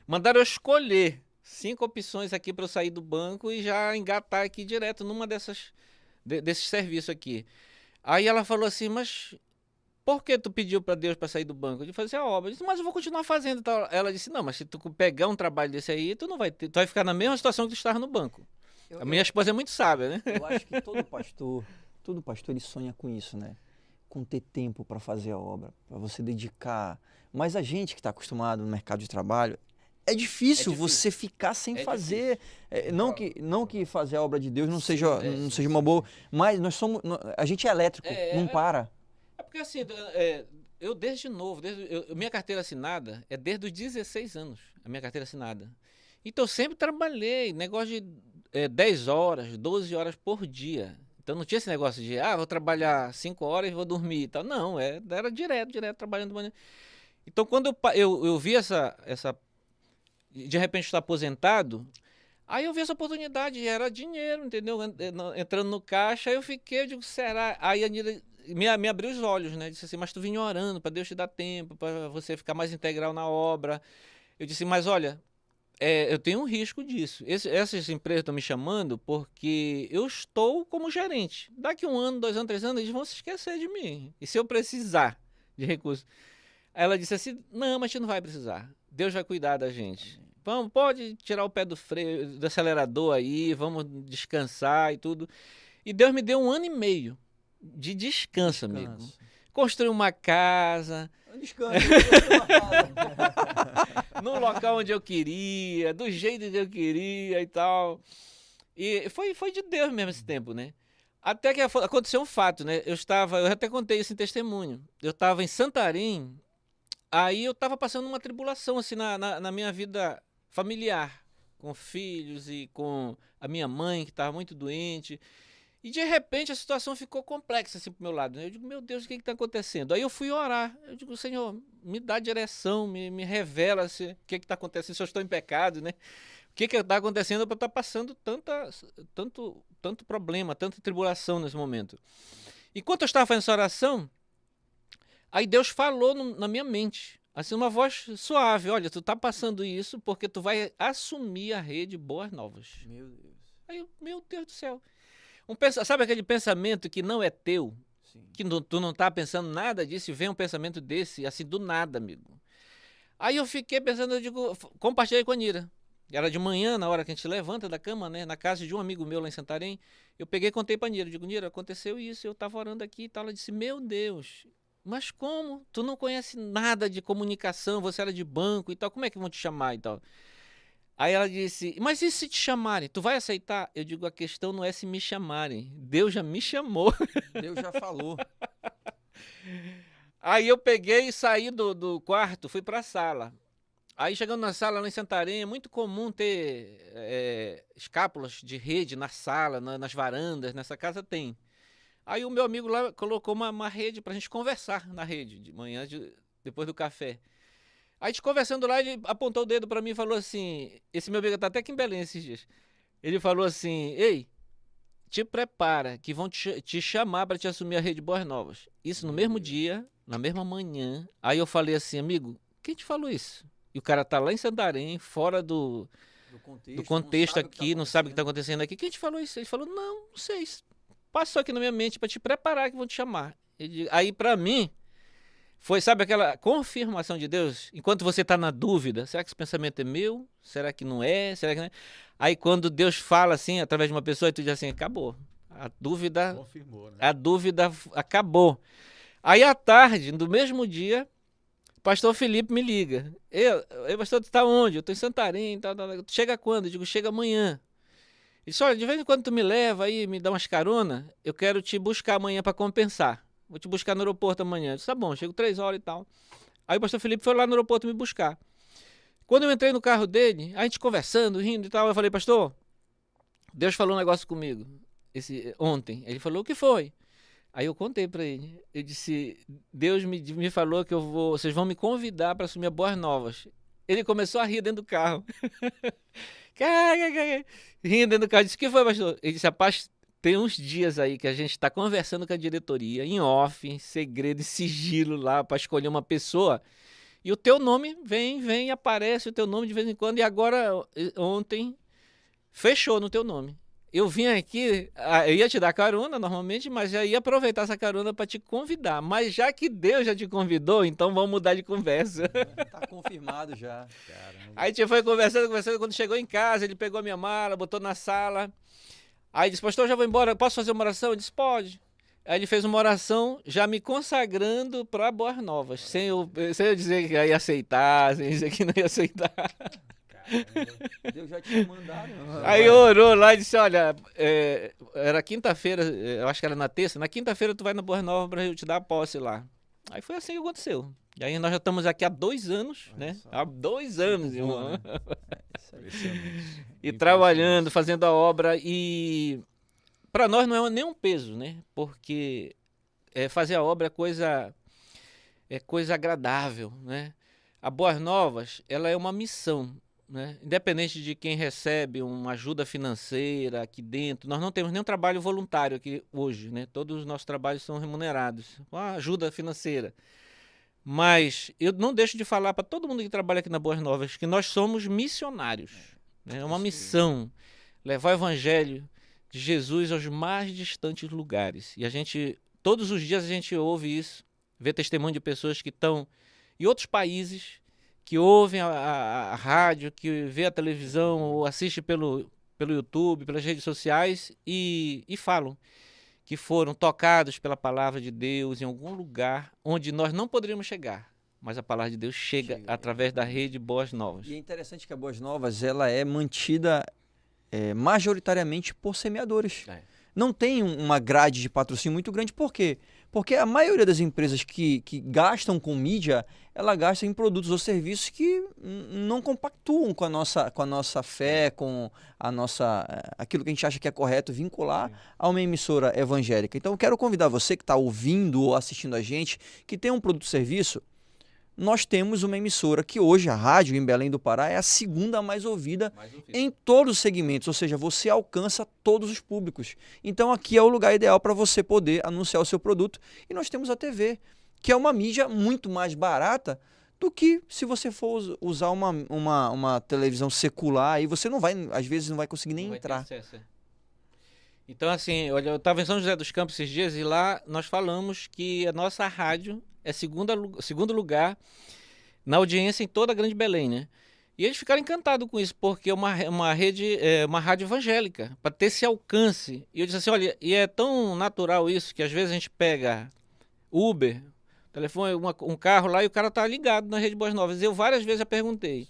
mandaram eu escolher 5 opções aqui para eu sair do banco e já engatar aqui direto numa desses serviços aqui. Aí ela falou assim, mas... por que tu pediu para Deus para sair do banco? Eu falei, a obra. Eu disse, mas eu vou continuar fazendo. Ela disse, não, mas se tu pegar um trabalho desse aí, tu vai ficar na mesma situação que tu estava no banco. A minha esposa é muito sábia, né? Eu acho que todo pastor, ele sonha com isso, né? Com ter tempo para fazer a obra, para você dedicar. Mas a gente que está acostumado no mercado de trabalho, é difícil você ficar sem fazer. Não que fazer a obra de Deus não seja uma boa, mas a gente é elétrico, não para. Porque assim, eu desde novo, minha carteira assinada é desde os 16 anos, a minha carteira assinada. Então eu sempre trabalhei, negócio de 10 horas, 12 horas por dia. Então não tinha esse negócio de, vou trabalhar 5 horas e vou dormir e tal. Não, era direto trabalhando de manhã. Então quando eu vi essa, de repente estar aposentado, aí eu vi essa oportunidade, era dinheiro, entendeu? Entrando no caixa, aí eu digo, será? Aí a Nira me abriu os olhos, né? Disse assim, mas tu vinha orando para Deus te dar tempo, para você ficar mais integral na obra. Eu disse, mas olha, eu tenho um risco disso. Essas empresas estão me chamando porque eu estou como gerente. Daqui 1 ano, 2 anos, 3 anos, eles vão se esquecer de mim. E se eu precisar de recursos? Aí ela disse assim, não, mas a gente não vai precisar. Deus vai cuidar da gente. Pode tirar o pé do freio, do acelerador aí, vamos descansar e tudo. E Deus me deu 1 ano e meio de descanso, amigo. Construir uma casa. Descanso. No local onde eu queria, do jeito que eu queria e tal. E foi de Deus mesmo esse tempo, né? Até que aconteceu um fato, né? Eu até contei isso em testemunho. Eu estava em Santarém, aí eu estava passando uma tribulação assim na minha vida familiar, com filhos e com a minha mãe que estava muito doente. E de repente a situação ficou complexa assim pro meu lado. Eu digo, meu Deus, o que está acontecendo? Aí eu fui orar. Eu digo, Senhor, me dá direção, me revela o que está acontecendo, se eu estou em pecado, né? O que está acontecendo para eu estar passando tanto problema, tanta tribulação nesse momento. Enquanto eu estava fazendo essa oração, aí Deus falou na minha mente, assim, uma voz suave, olha, tu tá passando isso porque tu vai assumir a rede Boas Novas. Meu Deus. Aí meu Deus do céu. Sabe aquele pensamento que não é teu? Sim. Que tu não tá pensando nada disso e vem um pensamento desse, assim, do nada, amigo. Aí eu fiquei pensando, eu digo, compartilhei com a Nira. Era de manhã, na hora que a gente levanta da cama, né? Na casa de um amigo meu lá em Santarém. Eu peguei e contei pra Nira. Eu digo, Nira, aconteceu isso, eu tava orando aqui e tal. Ela disse, meu Deus, mas como? Tu não conhece nada de comunicação, você era de banco e tal, como é que vão te chamar e tal? Aí ela disse, mas e se te chamarem? Tu vai aceitar? Eu digo, a questão não é se me chamarem. Deus já me chamou. Deus já falou. Aí eu peguei e saí do quarto, fui pra sala. Aí chegando na sala, lá em Santarém, é muito comum ter escápulas de rede na sala, nas varandas, nessa casa tem. Aí o meu amigo lá colocou uma rede pra gente conversar na rede, de manhã, depois do café. Aí a gente conversando lá, ele apontou o dedo pra mim e falou assim, esse meu amigo tá até aqui em Belém esses dias. Ele falou assim, ei, te prepara, que vão te chamar pra te assumir a rede Boas Novas. Isso no mesmo dia, na mesma manhã. Aí eu falei assim, amigo, quem te falou isso? E o cara tá lá em Santarém, fora do contexto aqui, não sabe o que tá acontecendo aqui. Quem te falou isso? Ele falou, não sei. Passou aqui na minha mente para te preparar que vão te chamar. Aí para mim, foi, sabe, aquela confirmação de Deus? Enquanto você tá na dúvida, será que esse pensamento é meu? Será que não é? Será que não é? Aí quando Deus fala assim, através de uma pessoa, tu diz assim, acabou. A dúvida... Confirmou, né? A dúvida acabou. Aí à tarde, no mesmo dia... Pastor Felipe me liga. Ei, pastor, tu tá onde? Eu tô em Santarém. Tu chega quando? Eu digo, chega amanhã. Ele disse, olha, de vez em quando tu me leva aí, me dá umas caronas, eu quero te buscar amanhã para compensar. Vou te buscar no aeroporto amanhã. Eu disse, tá bom, chego 3 horas e tal. Aí o pastor Felipe foi lá no aeroporto me buscar. Quando eu entrei no carro dele, a gente conversando, rindo e tal, eu falei, pastor, Deus falou um negócio comigo ontem. Ele falou, o que foi? Aí eu contei pra ele, eu disse, Deus me falou que vocês vão me convidar para assumir a Boas Novas. Ele começou a rir dentro do carro. Rindo dentro do carro, disse, o que foi, pastor? Ele disse, rapaz, tem uns dias aí que a gente está conversando com a diretoria, em off, em segredo, em sigilo lá, para escolher uma pessoa, e o teu nome vem, aparece o teu nome de vez em quando, e agora, ontem, fechou no teu nome. Eu vim aqui, eu ia te dar carona normalmente, mas já ia aproveitar essa carona para te convidar. Mas já que Deus já te convidou, então vamos mudar de conversa. Tá confirmado já. Caramba. Aí a gente foi conversando. Quando chegou em casa, ele pegou a minha mala, botou na sala. Aí disse, pastor, já vou embora, posso fazer uma oração? Eu disse, pode. Aí ele fez uma oração já me consagrando para Boas Novas, sem eu dizer que ia aceitar, sem dizer que não ia aceitar. Deus já tinha mandado. Aí orou lá e disse, olha, era quinta-feira, eu acho que era na terça, na quinta-feira tu vai na Boas Novas para eu te dar a posse lá. Aí foi assim que aconteceu. E aí nós já estamos aqui há 2 anos, né? Há 2 anos, irmão. Né? E trabalhando, fazendo a obra. E para nós não é nenhum peso, né? Porque fazer a obra é coisa agradável, né? A Boas Novas, ela é uma missão. Né? Independente de quem recebe uma ajuda financeira aqui dentro, nós não temos nenhum trabalho voluntário aqui hoje, né? Todos os nossos trabalhos são remunerados, uma ajuda financeira. Mas eu não deixo de falar para todo mundo que trabalha aqui na Boas Novas que nós somos missionários. Né? É uma missão, levar o evangelho de Jesus aos mais distantes lugares. E todos os dias a gente ouve isso, vê testemunho de pessoas que estão em outros países, que ouvem a rádio, que vê a televisão ou assiste pelo YouTube, pelas redes sociais e falam que foram tocados pela palavra de Deus em algum lugar onde nós não poderíamos chegar, mas a palavra de Deus chega através da rede Boas Novas. E é interessante que a Boas Novas ela é mantida majoritariamente por semeadores. Não tem uma grade de patrocínio muito grande, por quê? Porque a maioria das empresas que gastam com mídia, ela gasta em produtos ou serviços que não compactuam com a nossa fé, com aquilo que a gente acha que é correto vincular a uma emissora evangélica. Então eu quero convidar você que está ouvindo ou assistindo a gente, que tem um produto ou serviço. Nós temos uma emissora que hoje, a rádio em Belém do Pará, é a segunda mais ouvida em todos os segmentos, ou seja, você alcança todos os públicos. Então aqui é o lugar ideal para você poder anunciar o seu produto. E nós temos a TV, que é uma mídia muito mais barata do que se você for usar uma televisão secular, aí você não vai, às vezes não vai conseguir nem entrar. Então assim, olha, eu estava em São José dos Campos esses dias e lá nós falamos que a nossa rádio é segundo lugar na audiência em toda a Grande Belém, né? E eles ficaram encantados com isso, porque é uma rede, uma rádio evangélica, para ter esse alcance. E eu disse assim, olha, e é tão natural isso, que às vezes a gente pega Uber, telefone, um carro lá e o cara tá ligado na Rede Boas Novas. Eu várias vezes já perguntei.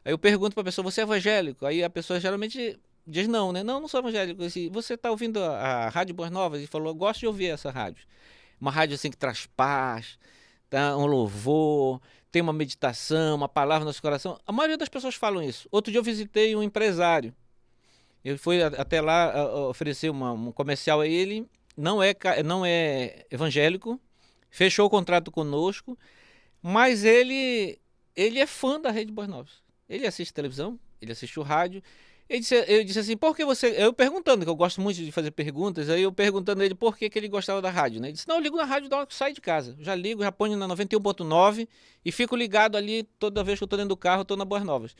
Aí eu pergunto para a pessoa, você é evangélico? Aí a pessoa geralmente diz não, né? Não, não sou evangélico. Assim, você tá ouvindo a Rádio Boas Novas? E falou, eu gosto de ouvir essa rádio. Uma rádio assim que traz paz, tá? Um louvor, tem uma meditação, uma palavra no nosso coração. A maioria das pessoas falam isso. Outro dia eu visitei um empresário. Eu fui até lá oferecer um comercial a ele. Não é evangélico, fechou o contrato conosco, mas ele é fã da Rede Boas Novas. Ele assiste televisão, ele assiste o rádio. Eu disse assim, por que você... Eu perguntando, que eu gosto muito de fazer perguntas, aí eu perguntando a ele por que ele gostava da rádio, né? Ele disse, não, eu ligo na rádio da hora que saio de casa. Já ligo, já ponho na 91.9 e fico ligado ali toda vez que eu tô dentro do carro, eu tô na Boas Novas.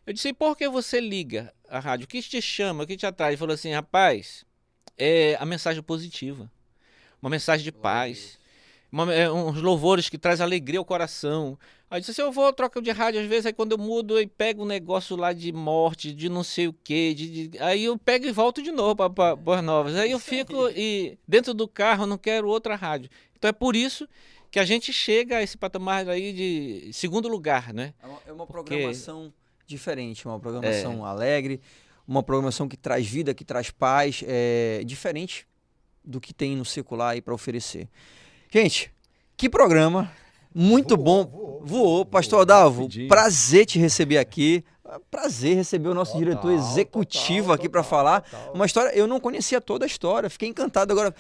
Eu disse, e por que você liga a rádio? O que te chama, o que te atrai? Ele falou assim, rapaz, é a mensagem positiva, uma mensagem de paz, uns louvores que traz alegria ao coração. Aí disse assim, eu vou trocar de rádio às vezes, aí quando eu mudo eu pego um negócio lá de morte, de não sei o que, aí eu pego e volto de novo para Boas Novas. Aí eu fico e dentro do carro eu não quero outra rádio. Então é por isso que a gente chega a esse patamar aí de segundo lugar, né? É uma programação diferente, uma programação alegre, uma programação que traz vida, que traz paz, diferente do que tem no secular aí para oferecer. Gente, que programa! Muito bom. Voou. Pastor Adalvo, prazer te receber aqui. Prazer receber o nosso diretor executivo aqui para falar. Uma história, eu não conhecia toda a história, fiquei encantado agora,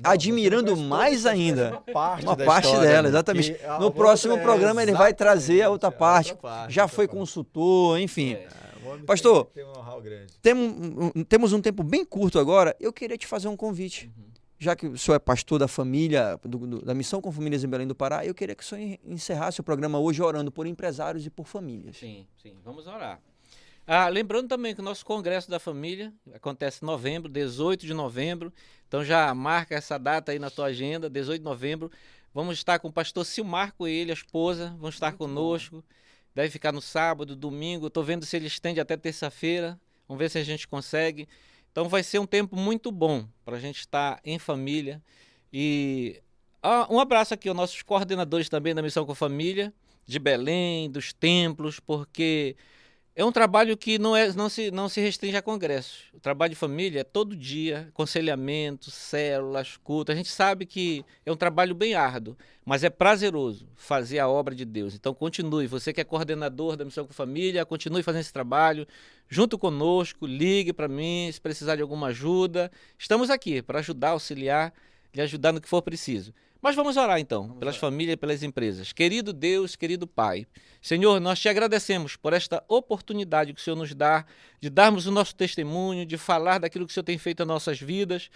admirando mais ainda. Uma parte dela, exatamente. No próximo programa ele vai trazer a outra parte. Já foi consultor, enfim. Pastor, temos um tempo bem curto agora, eu queria te fazer um convite. Já que o senhor é pastor da família, da Missão com Famílias em Belém do Pará, eu queria que o senhor encerrasse o programa hoje orando por empresários e por famílias. Sim, vamos orar. Lembrando também que o nosso Congresso da Família acontece em novembro, 18 de novembro, então já marca essa data aí na tua agenda, 18 de novembro. Vamos estar com o pastor Silmar Coelho, a esposa, vão estar conosco, deve ficar no sábado, domingo, estou vendo se ele estende até terça-feira, vamos ver se a gente consegue. Então vai ser um tempo muito bom para a gente estar em família. E um abraço aqui aos nossos coordenadores também da Missão com Família, de Belém, dos templos, porque é um trabalho que não se restringe a congressos. O trabalho de família é todo dia, aconselhamento, células, culto. A gente sabe que é um trabalho bem árduo, mas é prazeroso fazer a obra de Deus. Então continue, você que é coordenador da Missão com Família, continue fazendo esse trabalho junto conosco, ligue para mim se precisar de alguma ajuda. Estamos aqui para ajudar, auxiliar, lhe ajudar no que for preciso. Mas vamos orar então, pelas famílias e pelas empresas. Querido Deus, querido Pai, Senhor, nós te agradecemos por esta oportunidade que o Senhor nos dá de darmos o nosso testemunho, de falar daquilo que o Senhor tem feito em nossas vidas.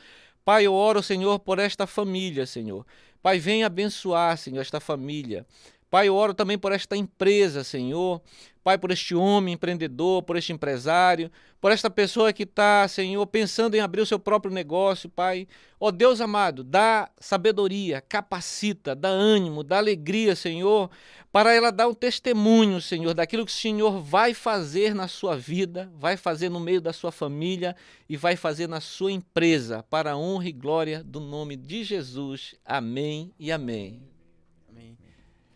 Pai, eu oro, Senhor, por esta família, Senhor. Pai, venha abençoar, Senhor, esta família. Pai, eu oro também por esta empresa, Senhor. Pai, por este homem empreendedor, por este empresário, por esta pessoa que está, Senhor, pensando em abrir o seu próprio negócio, Pai. Ó Deus amado, dá sabedoria, capacita, dá ânimo, dá alegria, Senhor, para ela dar um testemunho, Senhor, daquilo que o Senhor vai fazer na sua vida, vai fazer no meio da sua família e vai fazer na sua empresa, para a honra e glória do nome de Jesus. Amém e amém.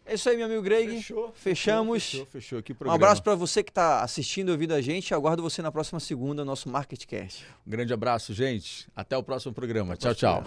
É isso aí, meu amigo Greg. Fechamos. Fechou. Que Um programa. abraço para você que está assistindo e ouvindo a gente. Aguardo você na próxima segunda, nosso MarketCast. Um grande abraço, gente. Até o próximo programa. Tchau, tchau.